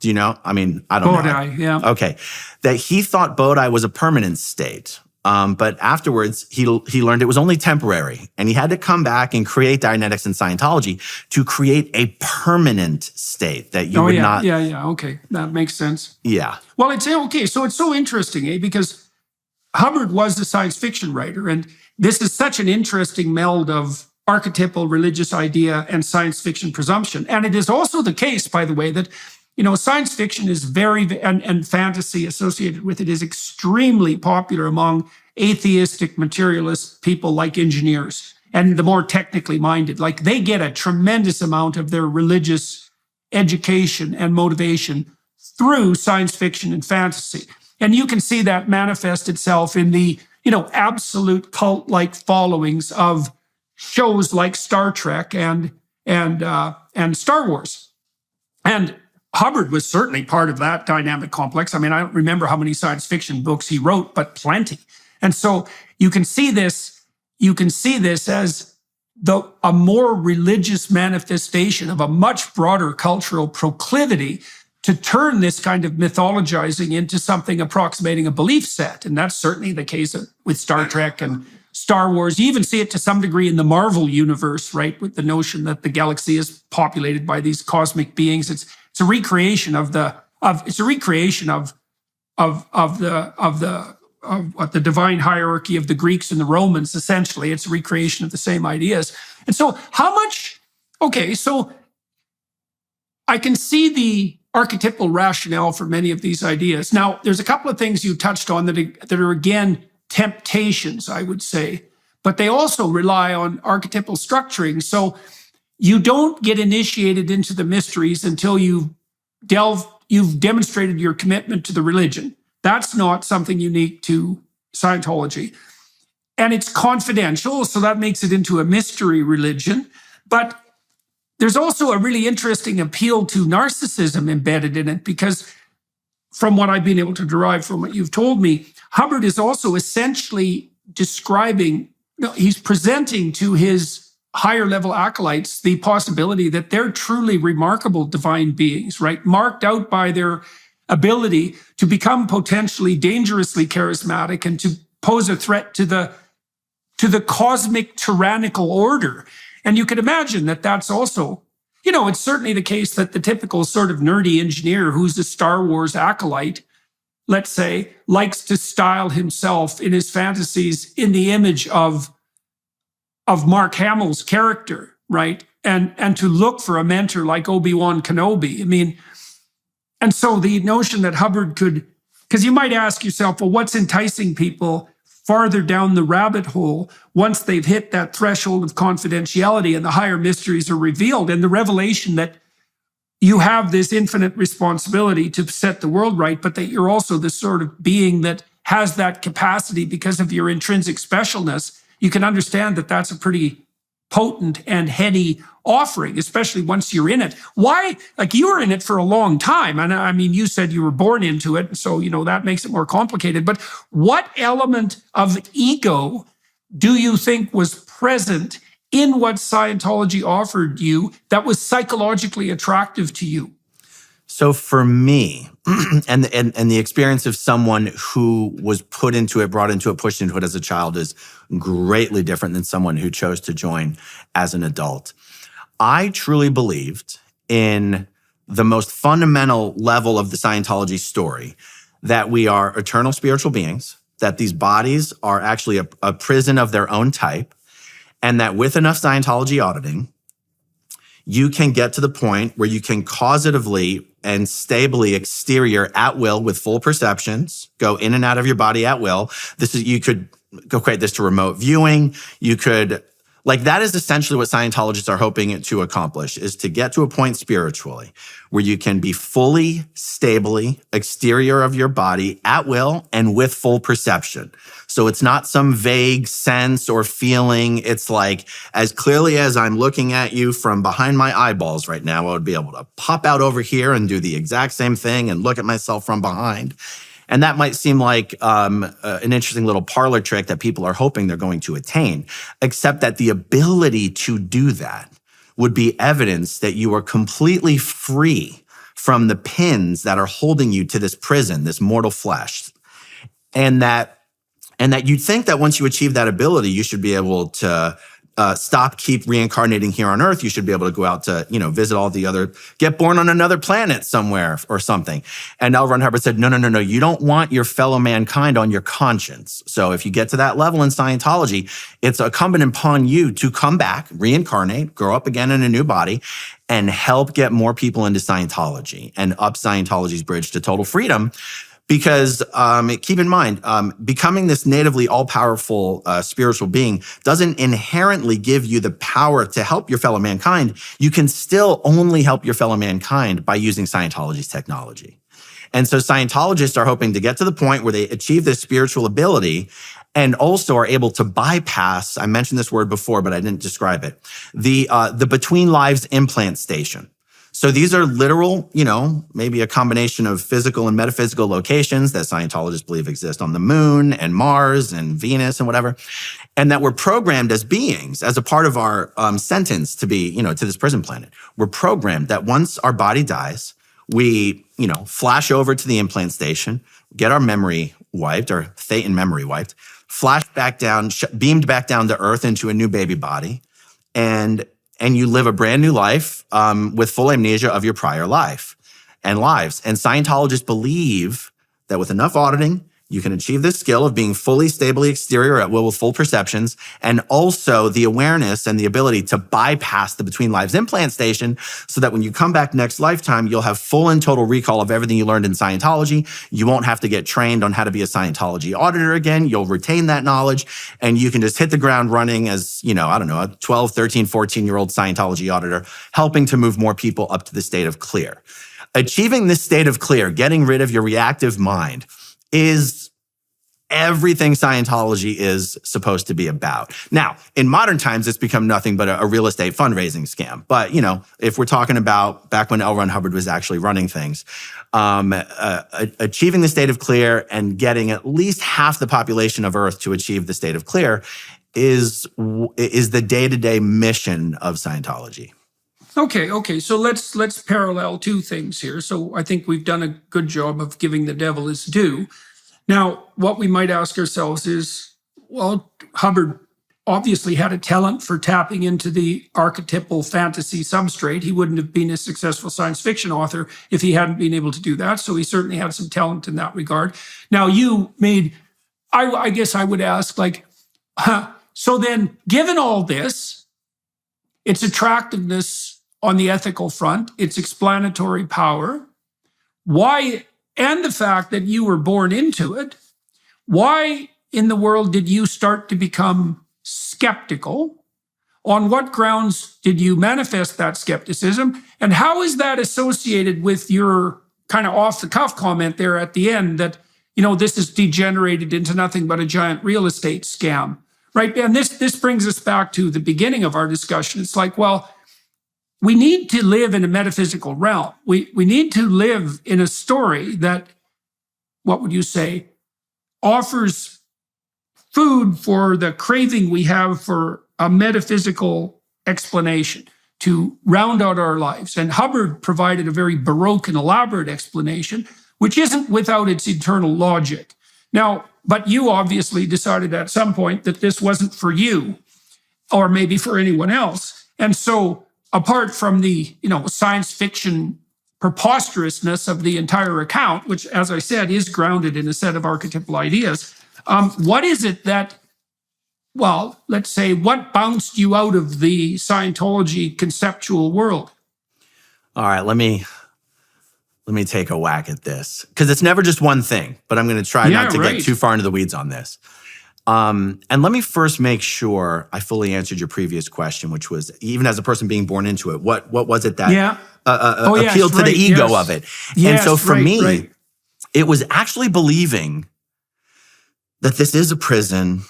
Do you know? I mean, I don't know.
Bodhi, yeah.
Okay. That he thought Bodhi was a permanent state. But afterwards, he learned it was only temporary. And he had to come back and create Dianetics and Scientology to create a permanent state that you would not.
Yeah. Okay. That makes sense.
Yeah.
Well, okay. So it's so interesting, because Hubbard was a science fiction writer. And this is such an interesting meld of archetypal religious idea and science fiction presumption. And it is also the case, by the way, that science fiction is and fantasy associated with it is extremely popular among atheistic materialist people like engineers and the more technically minded. Like, they get a tremendous amount of their religious education and motivation through science fiction and fantasy. And you can see that manifest itself in the, absolute cult-like followings of shows like Star Trek and Star Wars. And Hubbard was certainly part of that dynamic complex. I mean, I don't remember how many science fiction books he wrote, but plenty. And so you can see this as a more religious manifestation of a much broader cultural proclivity to turn this kind of mythologizing into something approximating a belief set. And that's certainly the case with Star Trek and Star Wars. You even see it to some degree in the Marvel universe, right? With the notion that the galaxy is populated by these cosmic beings. It's a recreation of the divine hierarchy of the Greeks and the Romans. Essentially, it's a recreation of the same ideas. And so, so I can see the archetypal rationale for many of these ideas. Now, there's a couple of things you touched on that are again temptations, I would say, but they also rely on archetypal structuring. So you don't get initiated into the mysteries until you've demonstrated your commitment to the religion. That's not something unique to Scientology. And it's confidential, so that makes it into a mystery religion. But there's also a really interesting appeal to narcissism embedded in it, because from what I've been able to derive from what you've told me, Hubbard is also essentially he's presenting to his higher level acolytes the possibility that they're truly remarkable divine beings, right? Marked out by their ability to become potentially dangerously charismatic and to pose a threat to the cosmic tyrannical order. And you can imagine that that's also, it's certainly the case that the typical sort of nerdy engineer who's a Star Wars acolyte, let's say, likes to style himself in his fantasies in the image of Mark Hamill's character, right? And to look for a mentor like Obi-Wan Kenobi. I mean, and so the notion that Hubbard could, because you might ask yourself, well, what's enticing people farther down the rabbit hole once they've hit that threshold of confidentiality and the higher mysteries are revealed, and the revelation that you have this infinite responsibility to set the world right, but that you're also the sort of being that has that capacity because of your intrinsic specialness. You can understand that that's a pretty potent and heady offering, especially once you're in it. Why? Like, you were in it for a long time. And I mean, you said you were born into it. So, that makes it more complicated. But what element of ego do you think was present in what Scientology offered you that was psychologically attractive to you?
So for me, and the experience of someone who was put into it, brought into it, pushed into it as a child is greatly different than someone who chose to join as an adult. I truly believed in the most fundamental level of the Scientology story, that we are eternal spiritual beings, that these bodies are actually a prison of their own type, and that with enough Scientology auditing, you can get to the point where you can causatively and stably exterior at will with full perceptions, go in and out of your body at will. You could go create this to remote viewing. You could, that is essentially what Scientologists are hoping to accomplish, is to get to a point spiritually where you can be fully, stably exterior of your body at will and with full perception. So it's not some vague sense or feeling. It's like, as clearly as I'm looking at you from behind my eyeballs right now, I would be able to pop out over here and do the exact same thing and look at myself from behind. And that might seem like an interesting little parlor trick that people are hoping they're going to attain, except that the ability to do that would be evidence that you are completely free from the pins that are holding you to this prison, this mortal flesh. And that you'd think that once you achieve that ability, you should be able to keep reincarnating here on Earth. You should be able to go out to, visit all the other, get born on another planet somewhere or something. And L. Ron Hubbard said, no. You don't want your fellow mankind on your conscience. So if you get to that level in Scientology, it's incumbent upon you to come back, reincarnate, grow up again in a new body, and help get more people into Scientology and up Scientology's bridge to total freedom. Because keep in mind, becoming this natively all-powerful spiritual being doesn't inherently give you the power to help your fellow mankind. You can still only help your fellow mankind by using Scientology's technology. And so Scientologists are hoping to get to the point where they achieve this spiritual ability and also are able to bypass, I mentioned this word before, but I didn't describe it, the between lives implant station. So these are literal, maybe a combination of physical and metaphysical locations that Scientologists believe exist on the moon and Mars and Venus and whatever, and that we're programmed as beings, as a part of our sentence to be, to this prison planet. We're programmed that once our body dies, we, flash over to the implant station, get our memory wiped, our thetan memory wiped, flash back down, beamed back down to Earth into a new baby body, and you live a brand new life with full amnesia of your prior life and lives. And Scientologists believe that with enough auditing, you can achieve this skill of being fully, stably exterior at will with full perceptions, and also the awareness and the ability to bypass the between lives implant station so that when you come back next lifetime, you'll have full and total recall of everything you learned in Scientology. You won't have to get trained on how to be a Scientology auditor again. You'll retain that knowledge, and you can just hit the ground running as, a 12, 13, 14-year-old Scientology auditor, helping to move more people up to the state of clear. Achieving this state of clear, getting rid of your reactive mind, is everything Scientology is supposed to be about. Now, in modern times, it's become nothing but a real estate fundraising scam. But, if we're talking about back when L. Ron Hubbard was actually running things, achieving the state of clear and getting at least half the population of Earth to achieve the state of clear is the day-to-day mission of Scientology.
Okay. So let's parallel two things here. So I think we've done a good job of giving the devil his due. Now, what we might ask ourselves is, well, Hubbard obviously had a talent for tapping into the archetypal fantasy substrate. He wouldn't have been a successful science fiction author if he hadn't been able to do that. So he certainly had some talent in that regard. Now, I guess I would ask, so then, given all this, its attractiveness on the ethical front, its explanatory power, why, and the fact that you were born into it, why in the world did you start to become skeptical? On what grounds did you manifest that skepticism? And how is that associated with your kind of off-the-cuff comment there at the end that, this is degenerated into nothing but a giant real estate scam, right? And this brings us back to the beginning of our discussion. It's like, well, we need to live in a metaphysical realm. We need to live in a story that, what would you say, offers food for the craving we have for a metaphysical explanation to round out our lives. And Hubbard provided a very Baroque and elaborate explanation, which isn't without its internal logic. Now, but you obviously decided at some point that this wasn't for you, or maybe for anyone else. And so, apart from the, science fiction preposterousness of the entire account, which, as I said, is grounded in a set of archetypal ideas, what is it that, well, let's say, what bounced you out of the Scientology conceptual world?
All right, let me take a whack at this, because it's never just one thing, but I'm going to try not to get too far into the weeds on this. And let me first make sure I fully answered your previous question, which was, even as a person being born into it, what was it that appealed to the ego of it? And so for me, it was actually believing that this is a prison,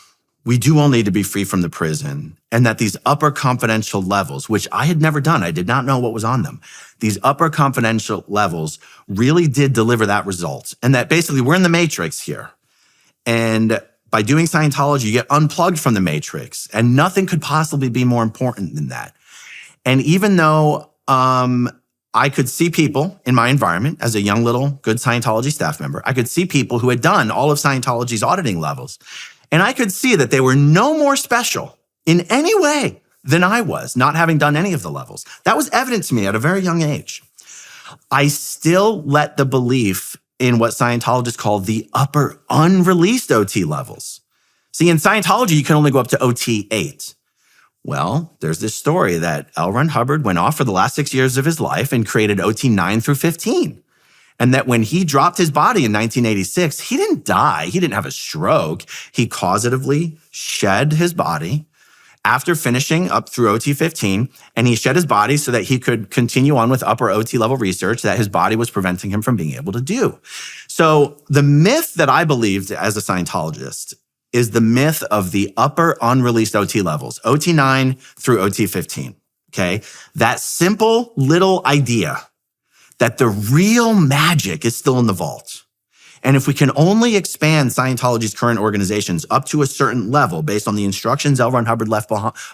we do all need to be free from the prison, and that these upper confidential levels, which I had never done, I did not know what was on them. These upper confidential levels really did deliver that result. And that basically we're in the matrix here. And by doing Scientology, you get unplugged from the matrix, and nothing could possibly be more important than that. And even though I could see people in my environment as a young little good Scientology staff member, I could see people who had done all of Scientology's auditing levels. And I could see that they were no more special in any way than I was, not having done any of the levels. That was evident to me at a very young age. I still let the belief in what Scientologists call the upper unreleased OT levels. See, in Scientology, you can only go up to OT 8. Well, there's this story that L. Ron Hubbard went off for the last 6 years of his life and created OT 9 through 15. And that when he dropped his body in 1986, he didn't die. He didn't have a stroke. He causatively shed his body after finishing up through OT 15, and he shed his body so that he could continue on with upper OT level research that his body was preventing him from being able to do. So the myth that I believed as a Scientologist is the myth of the upper unreleased OT levels, OT 9 through OT 15, okay? That simple little idea that the real magic is still in the vault. And if we can only expand Scientology's current organizations up to a certain level based on the instructions L. Ron Hubbard left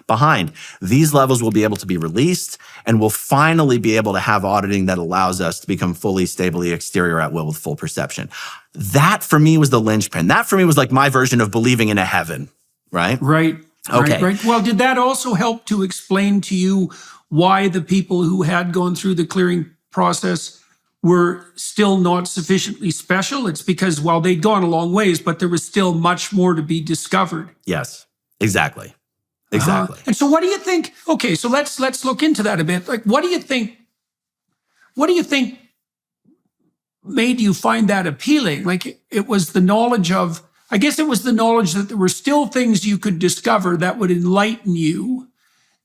behind, these levels will be able to be released, and we'll finally be able to have auditing that allows us to become fully, stably exterior at will with full perception. That for me was the linchpin. That for me was like my version of believing in a heaven, right?
Right.
Okay.
Right. Well, did that also help to explain to you why the people who had gone through the clearing process were still not sufficiently special? It's because, well, they'd gone a long ways, but there was still much more to be discovered.
Yes, exactly. Exactly.
And so what do you think? Okay, so let's look into that a bit. Like, what do you think made you find that appealing? Like, it was the knowledge of, I guess it was the knowledge that there were still things you could discover that would enlighten you,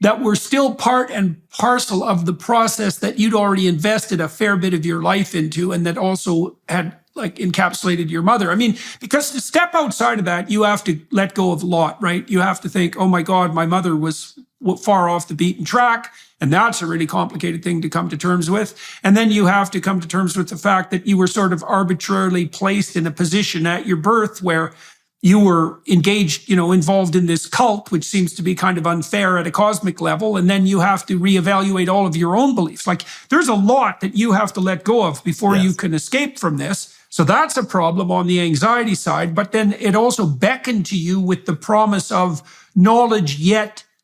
that were still part and parcel of the process that you'd already invested a fair bit of your life into, and that also had like encapsulated your mother. I mean, because to step outside of that, you have to let go of a lot, right? You have to think, oh my God, my mother was far off the beaten track. And that's a really complicated thing to come to terms with. And then you have to come to terms with the fact that you were sort of arbitrarily placed in a position at your birth where you were engaged, involved in this cult, which seems to be kind of unfair at a cosmic level. And then you have to reevaluate all of your own beliefs. Like, there's a lot that you have to let go of before you can escape from this. So that's a problem on the anxiety side. But then it also beckoned to you with the promise of knowledge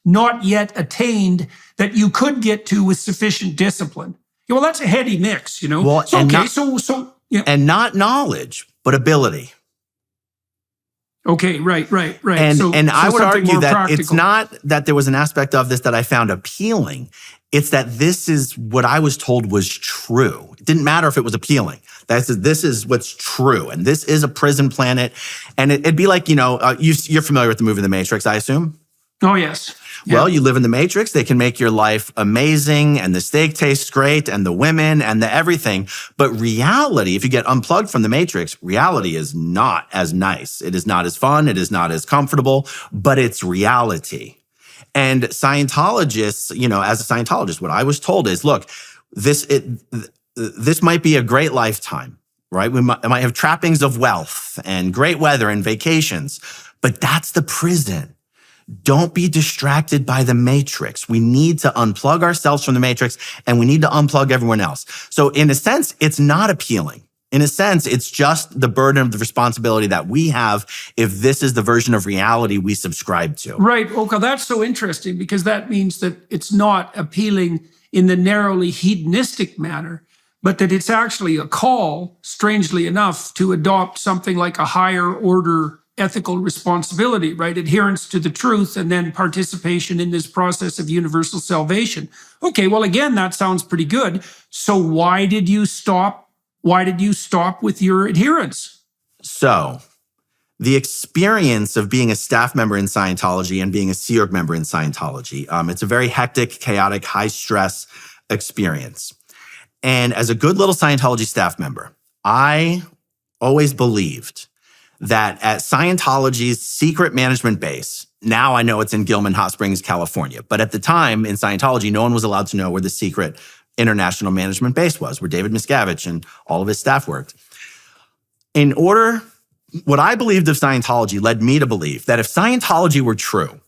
not yet attained that you could get to with sufficient discipline. Well, that's a heady mix,
Well,
so,
and
okay,
and not knowledge, but ability.
Okay, right.
And I would argue that
practical.
It's not that there was an aspect of this that I found appealing. It's that this is what I was told was true. It didn't matter if it was appealing. This is what's true. And this is a prison planet. And it'd be like, you're familiar with the movie The Matrix, I assume?
Oh, yes. Yeah.
Well, you live in the Matrix. They can make your life amazing, and the steak tastes great, and the women, and the everything. But reality, if you get unplugged from the Matrix, reality is not as nice. It is not as fun. It is not as comfortable, but it's reality. And Scientologists, as a Scientologist, what I was told is, look, this might be a great lifetime, right? It might have trappings of wealth and great weather and vacations, but that's the prison. Don't be distracted by the Matrix. We need to unplug ourselves from the Matrix, and we need to unplug everyone else. So in a sense, it's not appealing. In a sense, it's just the burden of the responsibility that we have if this is the version of reality we subscribe to.
Right. Okay, that's so interesting, because that means that it's not appealing in the narrowly hedonistic manner, but that it's actually a call, strangely enough, to adopt something like a higher order ethical responsibility, right? Adherence to the truth, and then participation in this process of universal salvation. Okay, well, again, that sounds pretty good. So why did you stop? Why did you stop with your adherence?
So the experience of being a staff member in Scientology and being a Sea Org member in Scientology, it's a very hectic, chaotic, high-stress experience. And as a good little Scientology staff member, I always believed that at Scientology's secret management base, now I know it's in Gilman Hot Springs, California, but at the time in Scientology, no one was allowed to know where the secret international management base was, where David Miscavige and all of his staff worked. What I believed of Scientology led me to believe that if Scientology were true,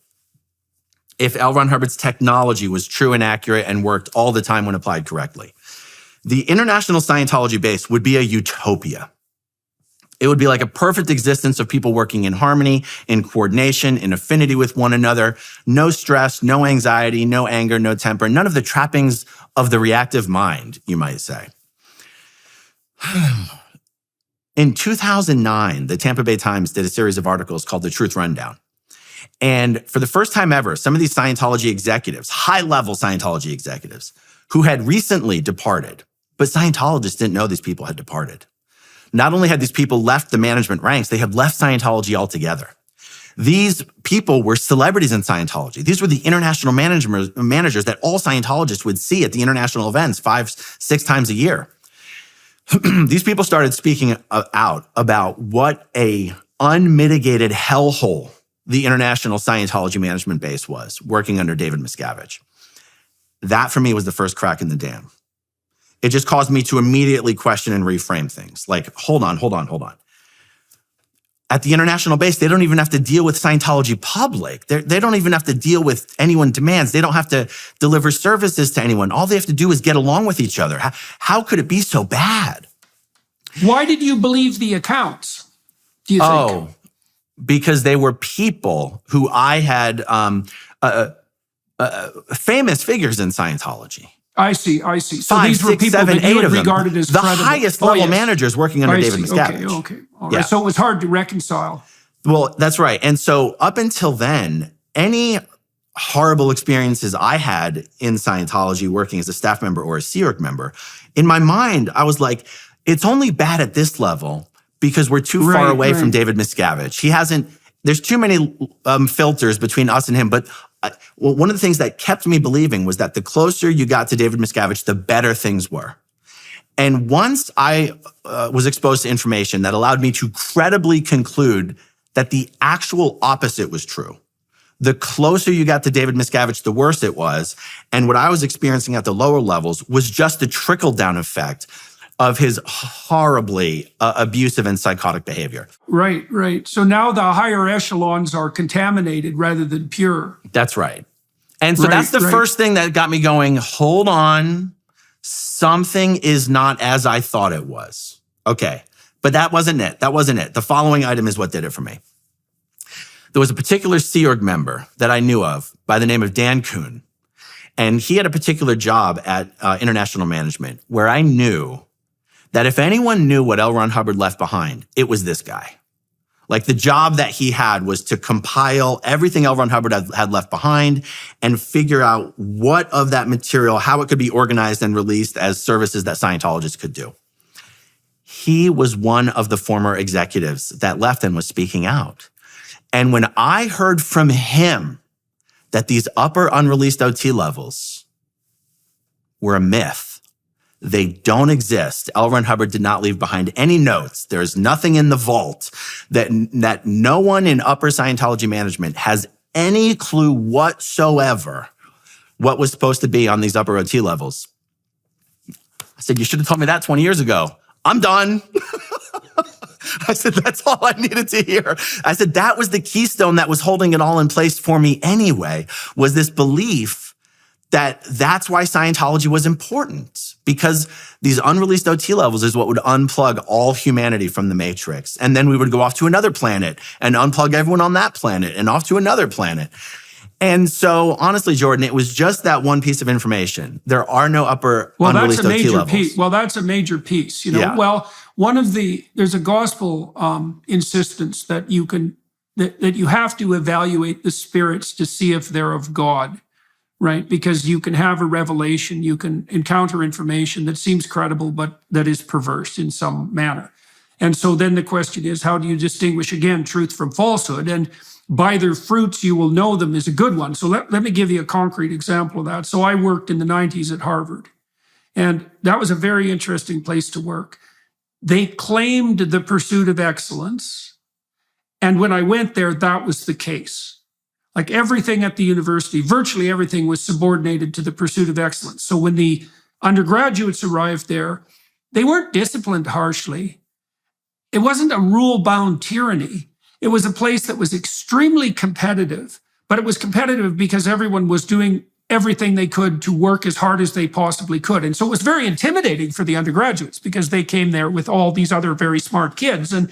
if L. Ron Hubbard's technology was true and accurate and worked all the time when applied correctly, the international Scientology base would be a utopia. It would be like a perfect existence of people working in harmony, in coordination, in affinity with one another, no stress, no anxiety, no anger, no temper, none of the trappings of the reactive mind, you might say. In 2009, the Tampa Bay Times did a series of articles called The Truth Rundown. And for the first time ever, some of these Scientology executives, high-level Scientology executives, who had recently departed, but Scientologists didn't know these people had departed. Not only had these people left the management ranks, they had left Scientology altogether. These people were celebrities in Scientology. These were the international managers that all Scientologists would see at the international events 5-6 times a year. These people started speaking out about what a unmitigated hellhole the international Scientology management base was, working under David Miscavige. That, for me, was the first crack in the dam. It just caused me to immediately question and reframe things. Like, hold on. At the international base, they don't even have to deal with Scientology public. They don't even have to deal with anyone demands. They don't have to deliver services to anyone. All they have to do is get along with each other. How could it be so bad?
Why did you believe the accounts, do you think?
Oh, because they were people who I had famous figures in Scientology.
I see. So
5,
these were
6,
people
7,
that you
8
had
of them.
regarded as
the
credible.
highest level managers working under David Miscavige.
Okay. All right. So it was hard to reconcile.
Well, that's right. And so up until then, any horrible experiences I had in Scientology working as a staff member or a Sea Org member, in my mind, I was like, it's only bad at this level because we're too far away from David Miscavige. There's too many filters between us and him. But one of the things that kept me believing was that the closer you got to David Miscavige, the better things were. And once I was exposed to information that allowed me to credibly conclude that the actual opposite was true, the closer you got to David Miscavige, the worse it was. And what I was experiencing at the lower levels was just the trickle-down effect of his horribly abusive and psychotic behavior.
Right. So now the higher echelons are contaminated rather than pure.
That's right. And so that's the first thing that got me going, hold on, something is not as I thought it was. Okay, but that wasn't it. The following item is what did it for me. There was a particular Sea Org member that I knew of by the name of Dan Kuhn. And he had a particular job at International Management where I knew that if anyone knew what L. Ron Hubbard left behind, it was this guy. Like the job that he had was to compile everything L. Ron Hubbard had left behind and figure out what of that material, how it could be organized and released as services that Scientologists could do. He was one of the former executives that left and was speaking out. And when I heard from him that these upper unreleased OT levels were a myth, they don't exist. L. Ron Hubbard did not leave behind any notes. There's nothing in the vault that no one in upper Scientology management has any clue whatsoever what was supposed to be on these upper OT levels. I said, you should have told me that 20 years ago. I'm done. I said, that's all I needed to hear. I said, that was the keystone that was holding it all in place for me anyway, was this belief that that's why Scientology was important, because these unreleased OT levels is what would unplug all humanity from the matrix. And then we would go off to another planet and unplug everyone on that planet and off to another planet. And so honestly, Jordan, it was just that one piece of information. There are no upper unreleased OT levels.
Well, that's a major piece. Well, there's a gospel insistence that that you have to evaluate the spirits to see if they're of God. Right? Because you can have a revelation, you can encounter information that seems credible, but that is perverse in some manner. And so then the question is, how do you distinguish, again, truth from falsehood? And by their fruits, you will know them is a good one. So let me give you a concrete example of that. So I worked in the 90s at Harvard, and that was a very interesting place to work. They claimed the pursuit of excellence, And when I went there, that was the case. Like everything at the university, virtually everything was subordinated to the pursuit of excellence. So when the undergraduates arrived there, they weren't disciplined harshly. It wasn't a rule-bound tyranny. It was a place that was extremely competitive, but it was competitive because everyone was doing everything they could to work as hard as they possibly could. And so it was very intimidating for the undergraduates because they came there with all these other very smart kids. And,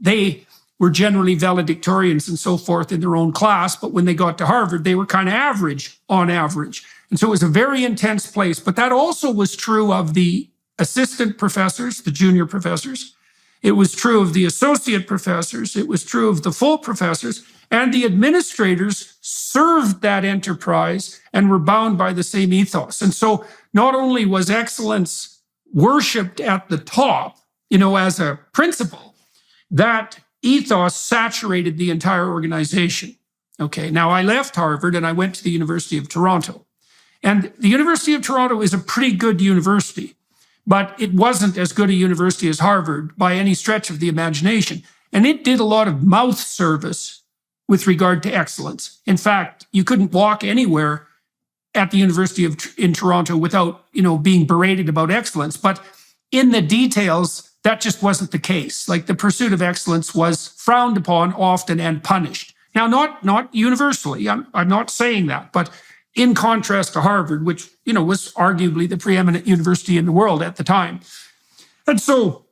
they were generally valedictorians and so forth in their own class. But when they got to Harvard, they were kind of average on average. And so it was a very intense place. But that also was true of the assistant professors, the junior professors. It was true of the associate professors. It was true of the full professors. And the administrators served that enterprise and were bound by the same ethos. And so not only was excellence worshipped at the top, as a principle, that ethos saturated the entire organization. Okay, now I left Harvard and I went to the University of Toronto. And the University of Toronto is a pretty good university, but it wasn't as good a university as Harvard by any stretch of the imagination. And it did a lot of mouth service with regard to excellence. In fact, you couldn't walk anywhere at the University in Toronto without, being berated about excellence. But in the details, that just wasn't the case. Like the pursuit of excellence was frowned upon often and punished. Now, not universally, I'm not saying that, but in contrast to Harvard, which, was arguably the preeminent university in the world at the time. And so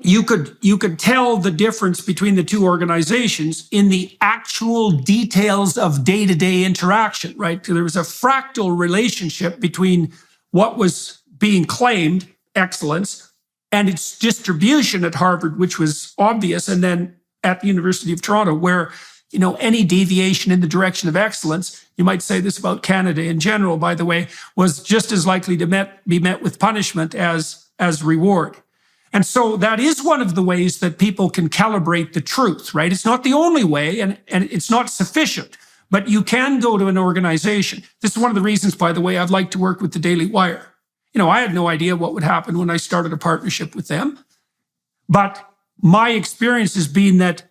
you could tell the difference between the two organizations in the actual details of day-to-day interaction, right? There was a fractal relationship between what was being claimed, excellence, and its distribution at Harvard, which was obvious, and then at the University of Toronto, where any deviation in the direction of excellence, you might say this about Canada in general, by the way, was just as likely to be met with punishment as reward. And so that is one of the ways that people can calibrate the truth, right? It's not the only way, and it's not sufficient, but you can go to an organization. This is one of the reasons, by the way, I'd like to work with the Daily Wire. I had no idea what would happen when I started a partnership with them. But my experience has been that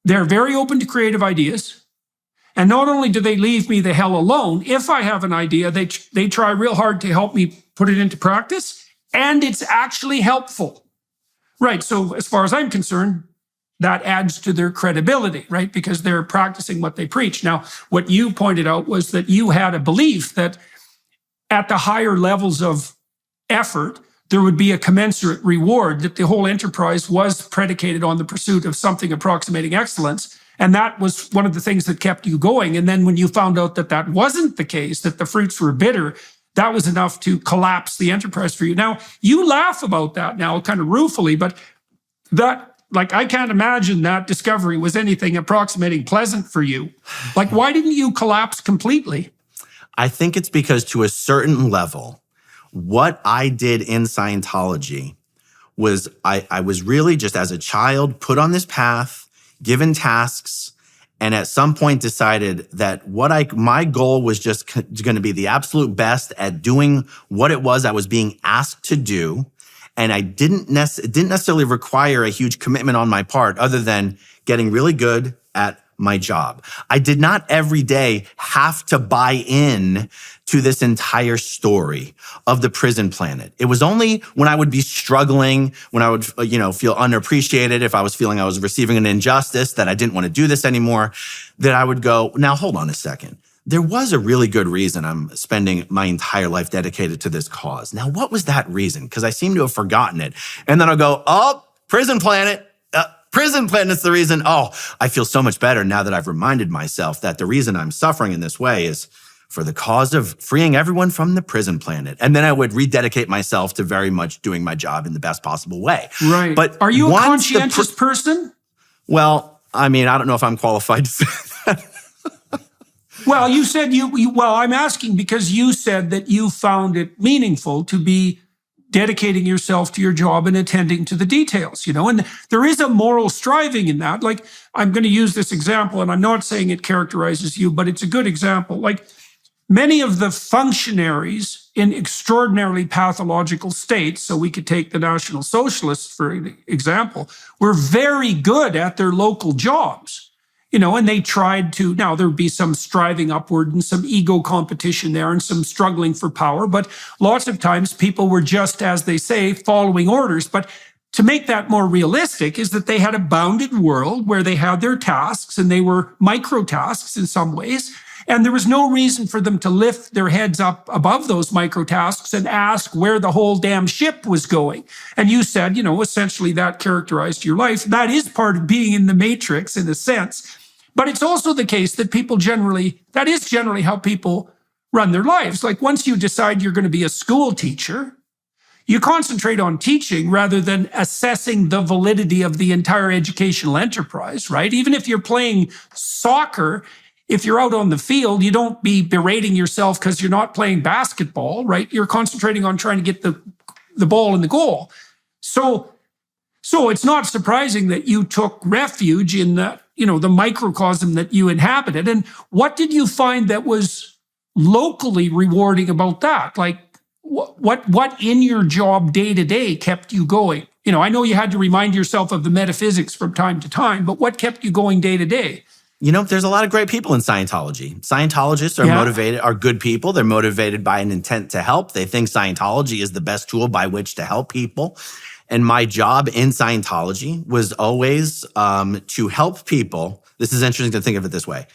they're very open to creative ideas. And not only do they leave me the hell alone, if I have an idea, they try real hard to help me put it into practice. And it's actually helpful. Right. So as far as I'm concerned, that adds to their credibility, right? Because they're practicing what they preach. Now, what you pointed out was that you had a belief that at the higher levels of effort, there would be a commensurate reward, that the whole enterprise was predicated on the pursuit of something approximating excellence. And that was one of the things that kept you going. And then when you found out that that wasn't the case, that the fruits were bitter, that was enough to collapse the enterprise for you. Now, you laugh about that now kind of ruefully, but I can't imagine that discovery was anything approximating pleasant for you. Like, why didn't you collapse completely?
I think it's because to a certain level, what I did in Scientology was I was really just as a child put on this path, given tasks, and at some point decided that my goal was just going to be the absolute best at doing what it was I was being asked to do. And it didn't necessarily require a huge commitment on my part other than getting really good at my job. I did not every day have to buy in to this entire story of the prison planet. It was only when I would be struggling, when I would, feel unappreciated, if I was feeling I was receiving an injustice, that I didn't want to do this anymore, that I would go, now hold on a second. There was a really good reason I'm spending my entire life dedicated to this cause. Now, what was that reason? Because I seem to have forgotten it. And then I'll go, prison planet. Prison planet's the reason. Oh, I feel so much better now that I've reminded myself that the reason I'm suffering in this way is for the cause of freeing everyone from the prison planet. And then I would rededicate myself to very much doing my job in the best possible way.
Right.
But
are you a conscientious person?
Well, I don't know if I'm qualified to say that.
Well, you said well, I'm asking because you said that you found it meaningful to be dedicating yourself to your job and attending to the details, and there is a moral striving in that. Like, I'm going to use this example, and I'm not saying it characterizes you, but it's a good example. Like, many of the functionaries in extraordinarily pathological states, so we could take the National Socialists, for example, were very good at their local jobs. And they tried to, now there would be some striving upward and some ego competition there and some struggling for power, but lots of times people were just, as they say, following orders. But to make that more realistic is that they had a bounded world where they had their tasks, and they were micro tasks in some ways. And there was no reason for them to lift their heads up above those micro tasks and ask where the whole damn ship was going. And you said, essentially that characterized your life. That is part of being in the matrix in a sense. But it's also the case that that is generally how people run their lives. Like once you decide you're going to be a school teacher, you concentrate on teaching rather than assessing the validity of the entire educational enterprise, right? Even if you're playing soccer, if you're out on the field, you don't be berating yourself because you're not playing basketball, right? You're concentrating on trying to get the ball in the goal. So it's not surprising that you took refuge in the microcosm that you inhabited. And what did you find that was locally rewarding about that? Like what in your job day to day kept you going? I know you had to remind yourself of the metaphysics from time to time, but what kept you going day to day?
There's a lot of great people in Scientology. Scientologists are motivated, are good people. They're motivated by an intent to help. They think Scientology is the best tool by which to help people. And my job in Scientology was always to help people. This is interesting to think of it this way.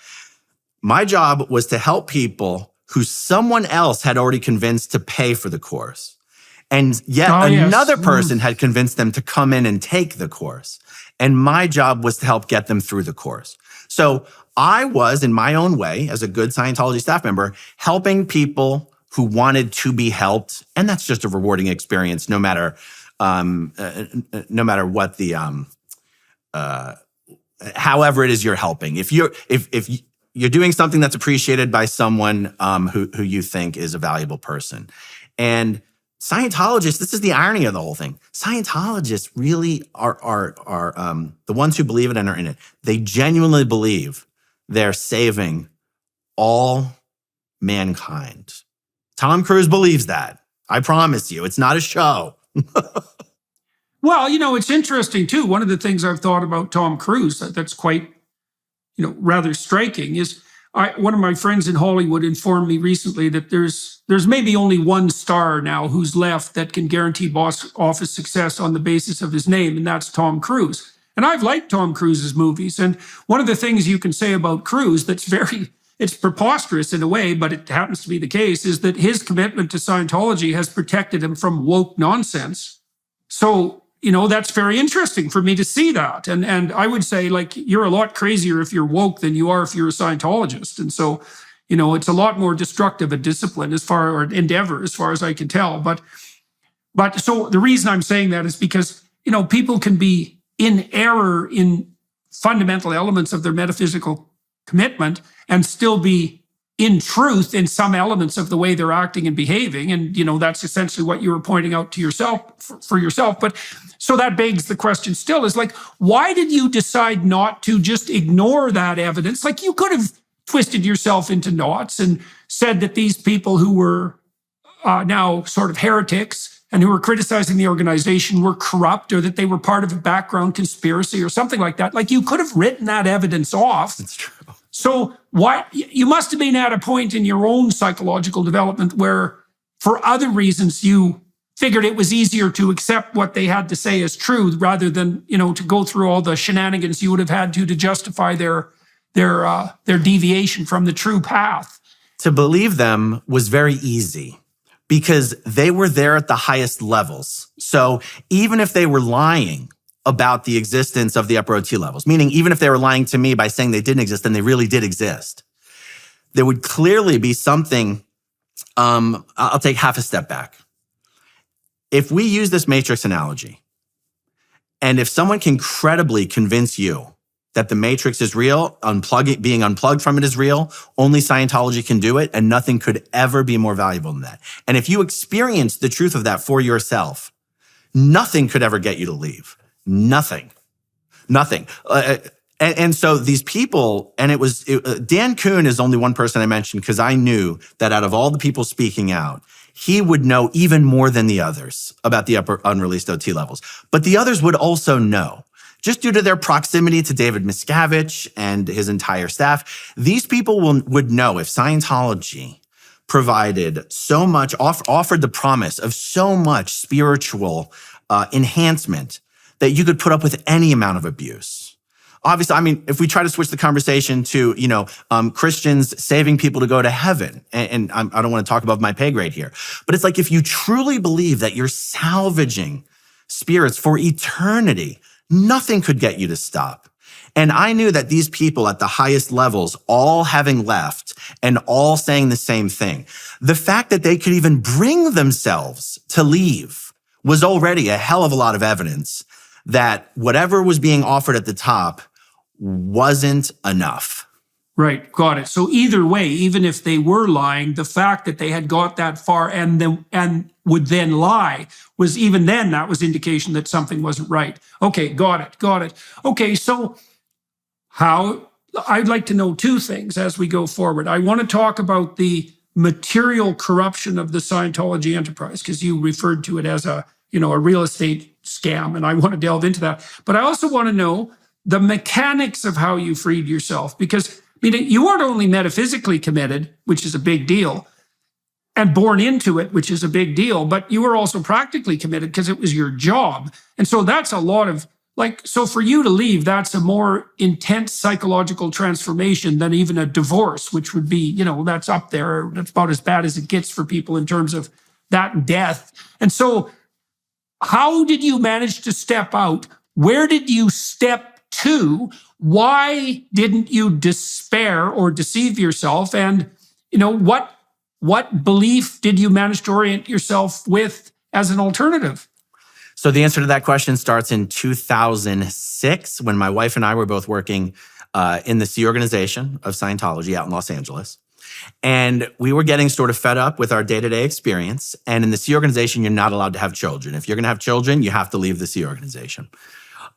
My job was to help people who someone else had already convinced to pay for the course. And yet another person had convinced them to come in and take the course. And my job was to help get them through the course. So I was, in my own way, as a good Scientology staff member, helping people who wanted to be helped. And that's just a rewarding experience, no matter what the, however it is you're helping. If you're doing something that's appreciated by someone who you think is a valuable person. And Scientologists, this is the irony of the whole thing. Scientologists really are the ones who believe it and are in it. They genuinely believe they're saving all mankind. Tom Cruise believes that. I promise you, it's not a show.
Well, it's interesting too. One of the things I've thought about Tom Cruise that's quite, rather striking is one of my friends in Hollywood informed me recently that there's maybe only one star now who's left that can guarantee box office success on the basis of his name, and that's Tom Cruise. And I've liked Tom Cruise's movies. And one of the things you can say about Cruise that's it's preposterous in a way, but it happens to be the case, is that his commitment to Scientology has protected him from woke nonsense. So, that's very interesting for me to see that. And I would say, like, you're a lot crazier if you're woke than you are if you're a Scientologist. And so, it's a lot more destructive a discipline or endeavor, as far as I can tell. But so the reason I'm saying that is because, people can be in error in fundamental elements of their metaphysical commitment and still be in truth in some elements of the way they're acting and behaving. And, that's essentially what you were pointing out to yourself, for yourself. But so that begs the question still is like, why did you decide not to just ignore that evidence? Like, you could have twisted yourself into knots and said that these people who were now sort of heretics and who were criticizing the organization were corrupt, or that they were part of a background conspiracy or something like that. Like, you could have written that evidence off.
That's true.
So why you must have been at a point in your own psychological development where, for other reasons, you figured it was easier to accept what they had to say as true rather than, to go through all the shenanigans you would have had to justify their deviation from the true path.
To believe them was very easy because they were there at the highest levels. So even if they were lying about the existence of the upper OT levels, meaning even if they were lying to me by saying they didn't exist and they really did exist, there would clearly be something. I'll take half a step back. If we use this matrix analogy, and if someone can credibly convince you that the matrix is real, being unplugged from it is real, only Scientology can do it, and nothing could ever be more valuable than that. And if you experience the truth of that for yourself, nothing could ever get you to leave. Nothing. And so these people, and Dan Kuhn is only one person I mentioned because I knew that out of all the people speaking out, he would know even more than the others about the upper unreleased OT levels. But the others would also know. Just due to their proximity to David Miscavige and his entire staff, these people would know if Scientology provided so much, offered the promise of so much spiritual enhancement that you could put up with any amount of abuse. Obviously, I mean, if we try to switch the conversation to, Christians saving people to go to heaven, and I don't want to talk above my pay grade here, but it's like if you truly believe that you're salvaging spirits for eternity, nothing could get you to stop. And I knew that these people at the highest levels, all having left and all saying the same thing, the fact that they could even bring themselves to leave was already a hell of a lot of evidence that whatever was being offered at the top wasn't enough.
Right, got it. So either way, even if they were lying, the fact that they had got that far and would then lie was even then, that was indication that something wasn't right. Okay, got it. Okay, so I'd like to know two things as we go forward. I want to talk about the material corruption of the Scientology enterprise, because you referred to it as a real estate scam, and I want to delve into that. But I also want to know the mechanics of how you freed yourself, because you weren't only metaphysically committed, which is a big deal, and born into it, which is a big deal, but you were also practically committed because it was your job. And so that's a lot of, so for you to leave, that's a more intense psychological transformation than even a divorce, which would be, that's up there. That's about as bad as it gets for people in terms of that and death. And so how did you manage to step out? Where did you step to? Why didn't you despair or deceive yourself? And, what belief did you manage to orient yourself with as an alternative?
So the answer to that question starts in 2006 when my wife and I were both working in the Sea Organization of Scientology out in Los Angeles. And we were getting sort of fed up with our day-to-day experience. And in the Sea Organization, you're not allowed to have children. If you're going to have children, you have to leave the Sea Organization.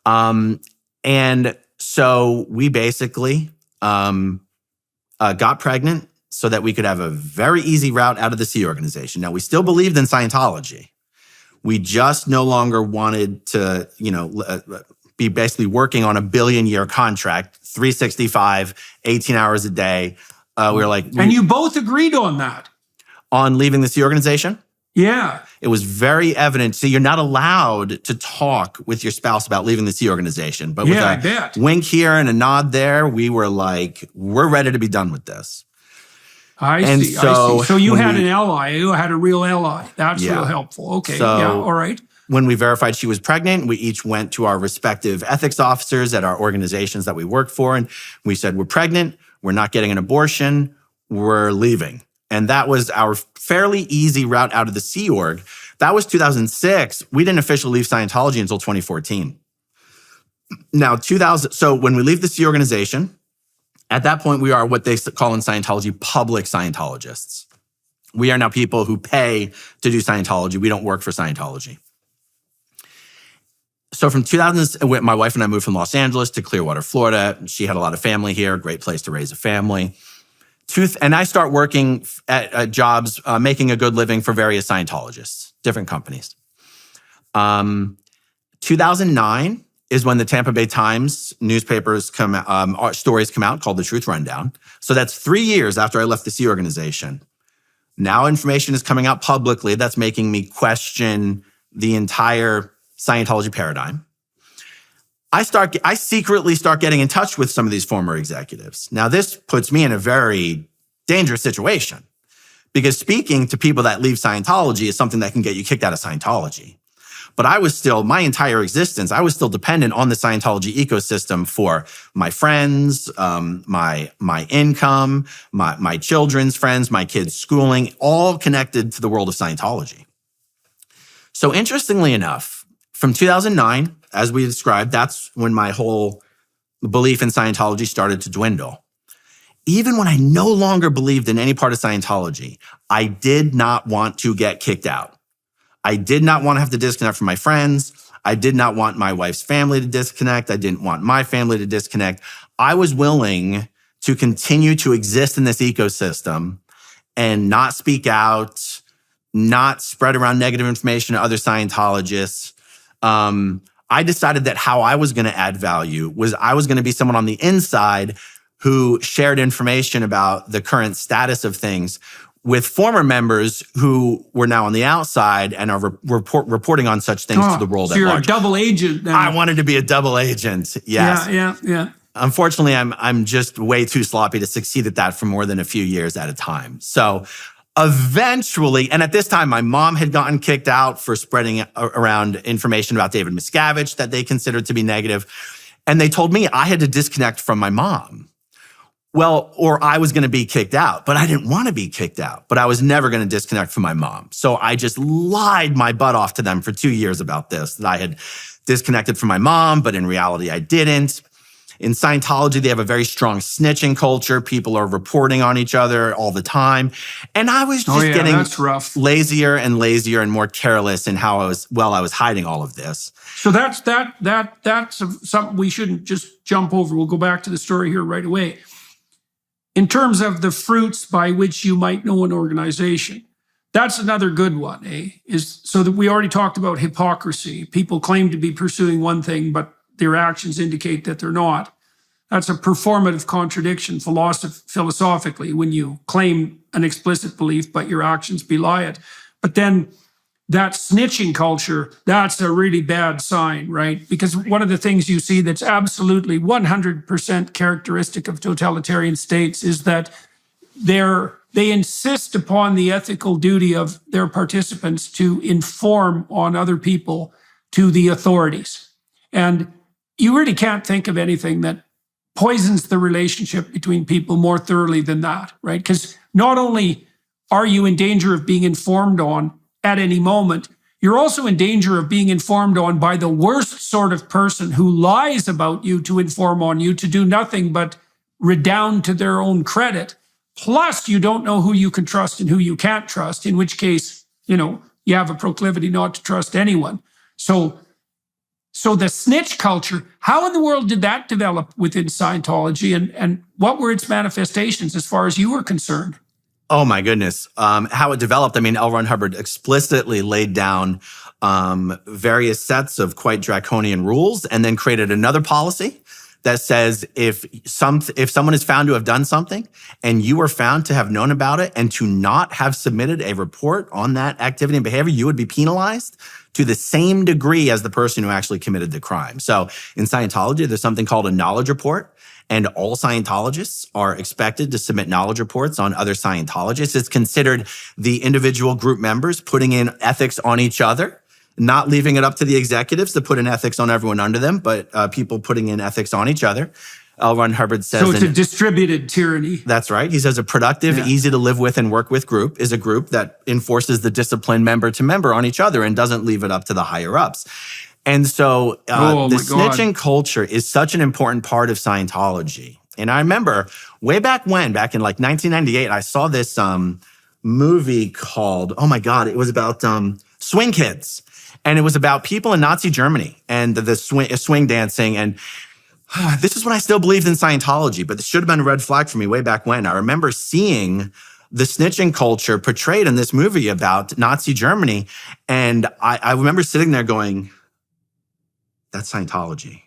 And so we basically got pregnant so that we could have a very easy route out of the Sea Organization. Now, we still believed in Scientology. We just no longer wanted to, be basically working on a billion-year contract, 365, 18 hours a day. We were like...
And you both agreed on that?
On leaving the Sea Organization?
Yeah.
It was very evident. So you're not allowed to talk with your spouse about leaving the Sea Organization. But with a wink here and a nod there, we were like, we're ready to be done with this.
I see. So you had an ally. You had a real ally. That's real helpful. Okay. So all right.
When we verified she was pregnant, we each went to our respective ethics officers at our organizations that we worked for. And we said, we're pregnant. We're not getting an abortion. We're leaving. And that was our fairly easy route out of the Sea Org. That was 2006. We didn't officially leave Scientology until 2014. Now, so when we leave the Sea Organization, at that point, we are what they call in Scientology public Scientologists. We are now people who pay to do Scientology. We don't work for Scientology. So from 2000, my wife and I moved from Los Angeles to Clearwater, Florida. She had a lot of family here, great place to raise a family. And I start working at jobs, making a good living for various Scientologists, different companies. 2009 is when the Tampa Bay Times newspapers stories come out called The Truth Rundown. So that's 3 years after I left the Sea Organization. Now information is coming out publicly that's making me question the entire Scientology paradigm. I secretly start getting in touch with some of these former executives. Now, this puts me in a very dangerous situation because speaking to people that leave Scientology is something that can get you kicked out of Scientology. But my entire existence, I was still dependent on the Scientology ecosystem for my friends, my income, my children's friends, my kids' schooling, all connected to the world of Scientology. So interestingly enough, from 2009, as we described, that's when my whole belief in Scientology started to dwindle. Even when I no longer believed in any part of Scientology, I did not want to get kicked out. I did not want to have to disconnect from my friends. I did not want my wife's family to disconnect. I didn't want my family to disconnect. I was willing to continue to exist in this ecosystem and not speak out, not spread around negative information to other Scientologists. I decided that how I was going to add value was I was going to be someone on the inside who shared information about the current status of things with former members who were now on the outside and are reporting on such things to the world
so
at
you're
large.
a double agent then.
I wanted to be a double agent. Yes.
Yeah.
Unfortunately, I'm just way too sloppy to succeed at that for more than a few years at a time. So eventually, and at this time, my mom had gotten kicked out for spreading around information about David Miscavige that they considered to be negative. And they told me I had to disconnect from my mom. Well, or I was going to be kicked out, but I didn't want to be kicked out, but I was never going to disconnect from my mom. So I just lied my butt off to them for 2 years about this, that I had disconnected from my mom, but in reality, I didn't. In Scientology, they have a very strong snitching culture. People are reporting on each other all the time. And I was just getting
that's rough.
lazier and lazier and more careless in how I was hiding all of this.
So that's something we shouldn't just jump over. We'll go back to the story here right away. In terms of the fruits by which you might know an organization, that's another good one, is so that we already talked about hypocrisy. People claim to be pursuing one thing, but their actions indicate that they're not. That's a performative contradiction philosophically when you claim an explicit belief, but your actions belie it. But then that snitching culture, that's a really bad sign, right? Because one of the things you see that's absolutely 100% characteristic of totalitarian states is that they insist upon the ethical duty of their participants to inform on other people to the authorities. And you really can't think of anything that poisons the relationship between people more thoroughly than that, right? Because not only are you in danger of being informed on at any moment, you're also in danger of being informed on by the worst sort of person who lies about you to inform on you, to do nothing but redound to their own credit. Plus, you don't know who you can trust and who you can't trust, in which case, you have a proclivity not to trust anyone. So the snitch culture, how in the world did that develop within Scientology, and what were its manifestations as far as you were concerned?
Oh my goodness. How it developed. I mean, L. Ron Hubbard explicitly laid down various sets of quite draconian rules and then created another policy that says if someone is found to have done something and you are found to have known about it and to not have submitted a report on that activity and behavior, you would be penalized to the same degree as the person who actually committed the crime. So in Scientology, there's something called a knowledge report, and all Scientologists are expected to submit knowledge reports on other Scientologists. It's considered the individual group members putting in ethics on each other, not leaving it up to the executives to put in ethics on everyone under them, but people putting in ethics on each other. L. Ron Hubbard says—
So it's a distributed tyranny.
That's right. He says a productive, easy to live with and work with group is a group that enforces the discipline member to member on each other and doesn't leave it up to the higher ups. And so the snitching culture is such an important part of Scientology. And I remember way back in like 1998, I saw this movie called, oh my God, it was about Swing Kids. And it was about people in Nazi Germany and the swing dancing. And this is when I still believed in Scientology, but this should have been a red flag for me way back when. I remember seeing the snitching culture portrayed in this movie about Nazi Germany. And I remember sitting there going, that's Scientology.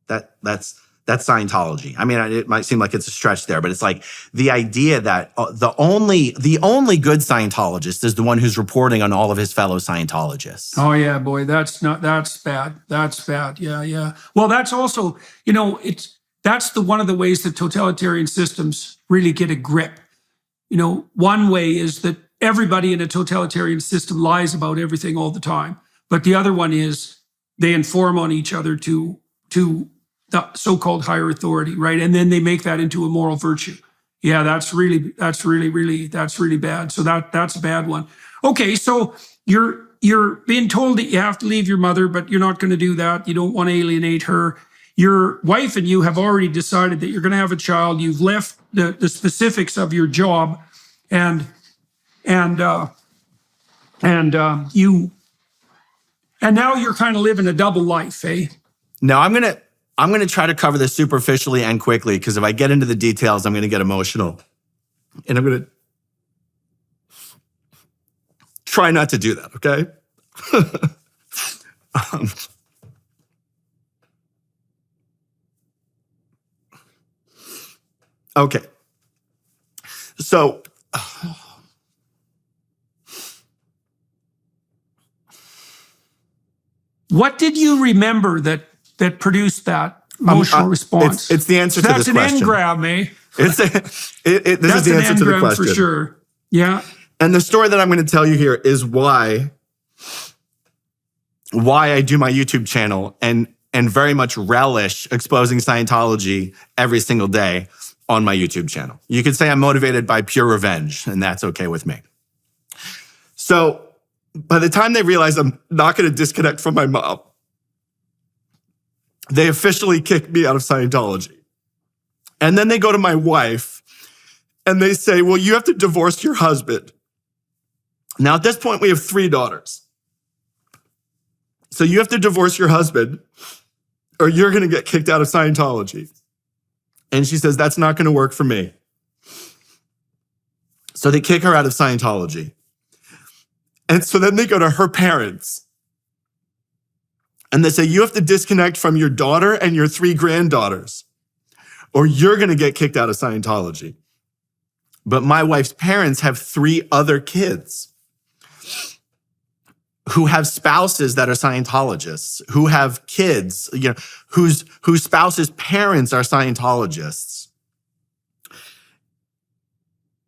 That's Scientology. I mean, it might seem like it's a stretch there, but it's like the idea that the only good Scientologist is the one who's reporting on all of his fellow Scientologists.
Oh yeah, boy, that's bad. That's bad. Yeah. Well, that's also, that's one of the ways that totalitarian systems really get a grip. One way is that everybody in a totalitarian system lies about everything all the time, but the other one is they inform on each other to the so-called higher authority, right? And then they make that into a moral virtue. Yeah, that's really bad. So that's a bad one. Okay, so you're being told that you have to leave your mother, but you're not going to do that. You don't want to alienate her. Your wife and you have already decided that you're going to have a child. You've left the specifics of your job, and And now you're kind of living a double life, eh?
No, I'm gonna try to cover this superficially and quickly, because if I get into the details, I'm gonna get emotional. And I'm gonna try not to do that, okay? Okay. So
what did you remember that produced that emotional response?
It's the answer to this question.
That's an engram, eh?
This is the answer to the question.
For sure. Yeah.
And the story that I'm going to tell you here is why I do my YouTube channel and very much relish exposing Scientology every single day on my YouTube channel. You could say I'm motivated by pure revenge, and that's okay with me. So by the time they realize I'm not going to disconnect from my mom, they officially kicked me out of Scientology. And then they go to my wife and they say, well, you have to divorce your husband. Now, at this point, we have 3 daughters. So you have to divorce your husband or you're going to get kicked out of Scientology. And she says, that's not going to work for me. So they kick her out of Scientology. And so then they go to her parents and they say, you have to disconnect from your daughter and your 3 granddaughters, or you're going to get kicked out of Scientology. But my wife's parents have 3 other kids who have spouses that are Scientologists, who have kids, whose spouses' parents are Scientologists.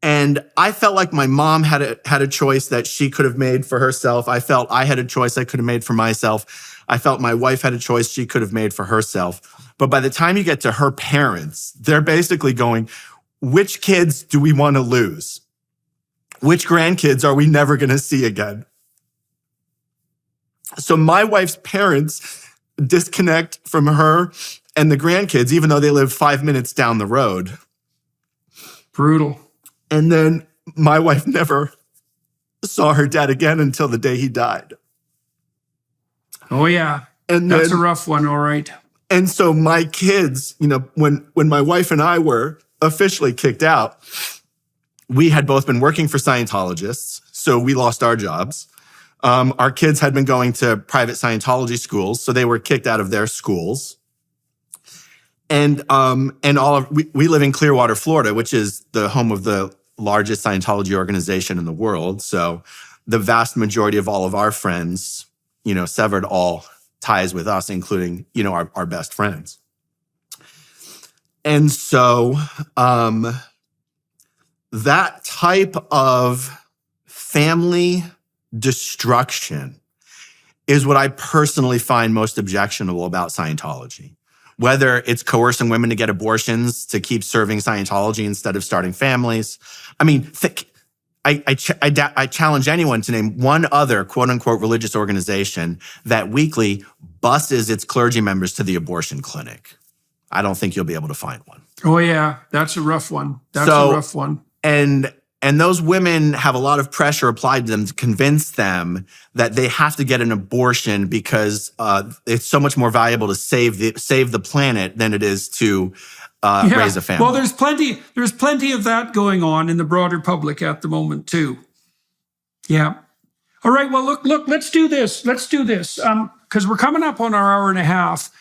And I felt like my mom had a choice that she could have made for herself. I felt I had a choice I could have made for myself. I felt my wife had a choice she could have made for herself. But by the time you get to her parents, they're basically going, which kids do we want to lose? Which grandkids are we never going to see again? So my wife's parents disconnect from her and the grandkids, even though they live 5 minutes down the road.
Brutal.
And then my wife never saw her dad again until the day he died.
Oh, yeah.
And
that's a rough one, all right.
And so my kids, when my wife and I were officially kicked out, we had both been working for Scientologists, so we lost our jobs. Our kids had been going to private Scientology schools, so they were kicked out of their schools. And we live in Clearwater, Florida, which is the home of the largest Scientology organization in the world. So the vast majority of all of our friends, severed all ties with us, including, our best friends. And so that type of family destruction is what I personally find most objectionable about Scientology. Whether it's coercing women to get abortions to keep serving Scientology instead of starting families. I mean, I challenge anyone to name one other quote unquote religious organization that weekly buses its clergy members to the abortion clinic. I don't think you'll be able to find one.
Oh yeah, that's a rough one. That's a rough one.
And those women have a lot of pressure applied to them to convince them that they have to get an abortion because it's so much more valuable to save the planet than it is to raise a family.
Well, there's plenty of that going on in the broader public at the moment too. Yeah. All right. Well, look. Let's do this. Because we're coming up on our hour and a half.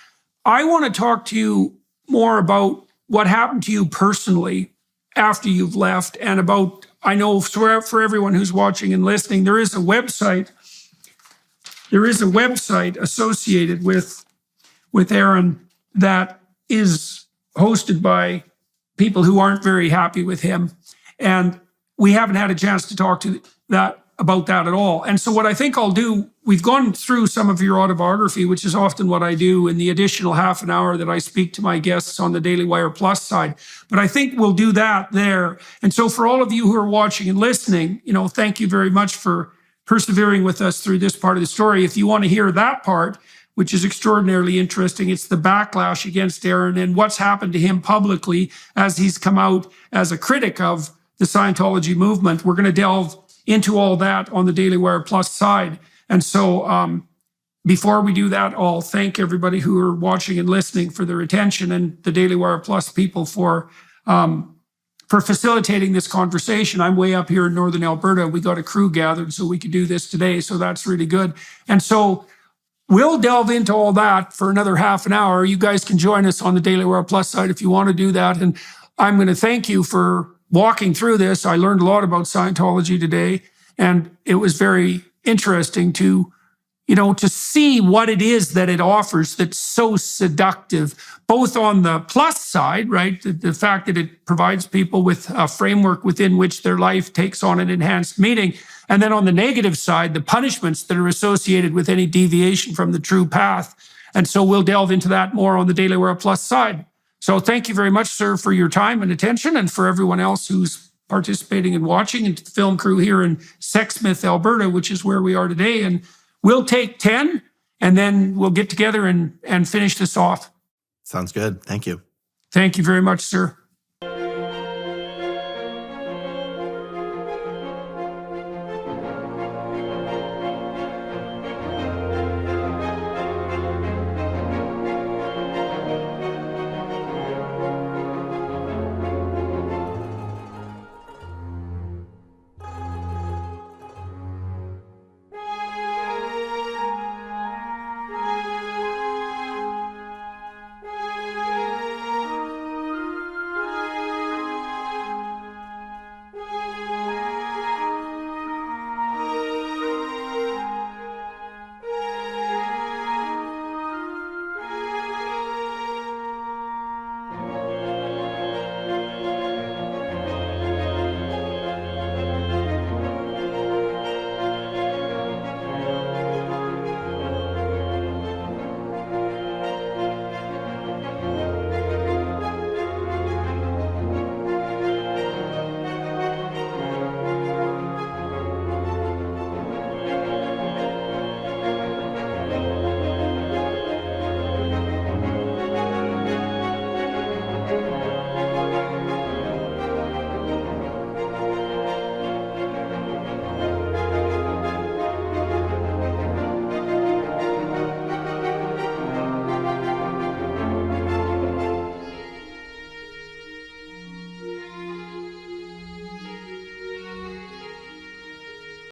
I want to talk to you more about what happened to you personally after you've left, and about, I know for everyone who's watching and listening, there is a website associated with Aaron that is hosted by people who aren't very happy with him. And we haven't had a chance to talk about that at all. And so what I think I'll do, we've gone through some of your autobiography, which is often what I do in the additional half an hour that I speak to my guests on the Daily Wire Plus side. But I think we'll do that there. And so for all of you who are watching and listening, thank you very much for persevering with us through this part of the story. If you want to hear that part, which is extraordinarily interesting, it's the backlash against Aaron and what's happened to him publicly as he's come out as a critic of the Scientology movement. We're going to delve into all that on the Daily Wire Plus side. And so before we do that, I'll thank everybody who are watching and listening for their attention, and the Daily Wire Plus people for facilitating this conversation. I'm way up here in Northern Alberta. We got a crew gathered so we could do this today. So that's really good. And so we'll delve into all that for another half an hour. You guys can join us on the Daily Wire Plus side if you want to do that. And I'm going to thank you for walking through this. I learned a lot about Scientology today, and it was very interesting to see what it is that it offers that's so seductive, both on the plus side, right? The fact that it provides people with a framework within which their life takes on an enhanced meaning. And then on the negative side, the punishments that are associated with any deviation from the true path. And so we'll delve into that more on the Daily Wire Plus side. So thank you very much, sir, for your time and attention, and for everyone else who's participating and watching, and to the film crew here in Sexsmith, Alberta, which is where we are today. And we'll take 10, and then we'll get together and finish this off.
Sounds good. Thank you.
Thank you very much, sir.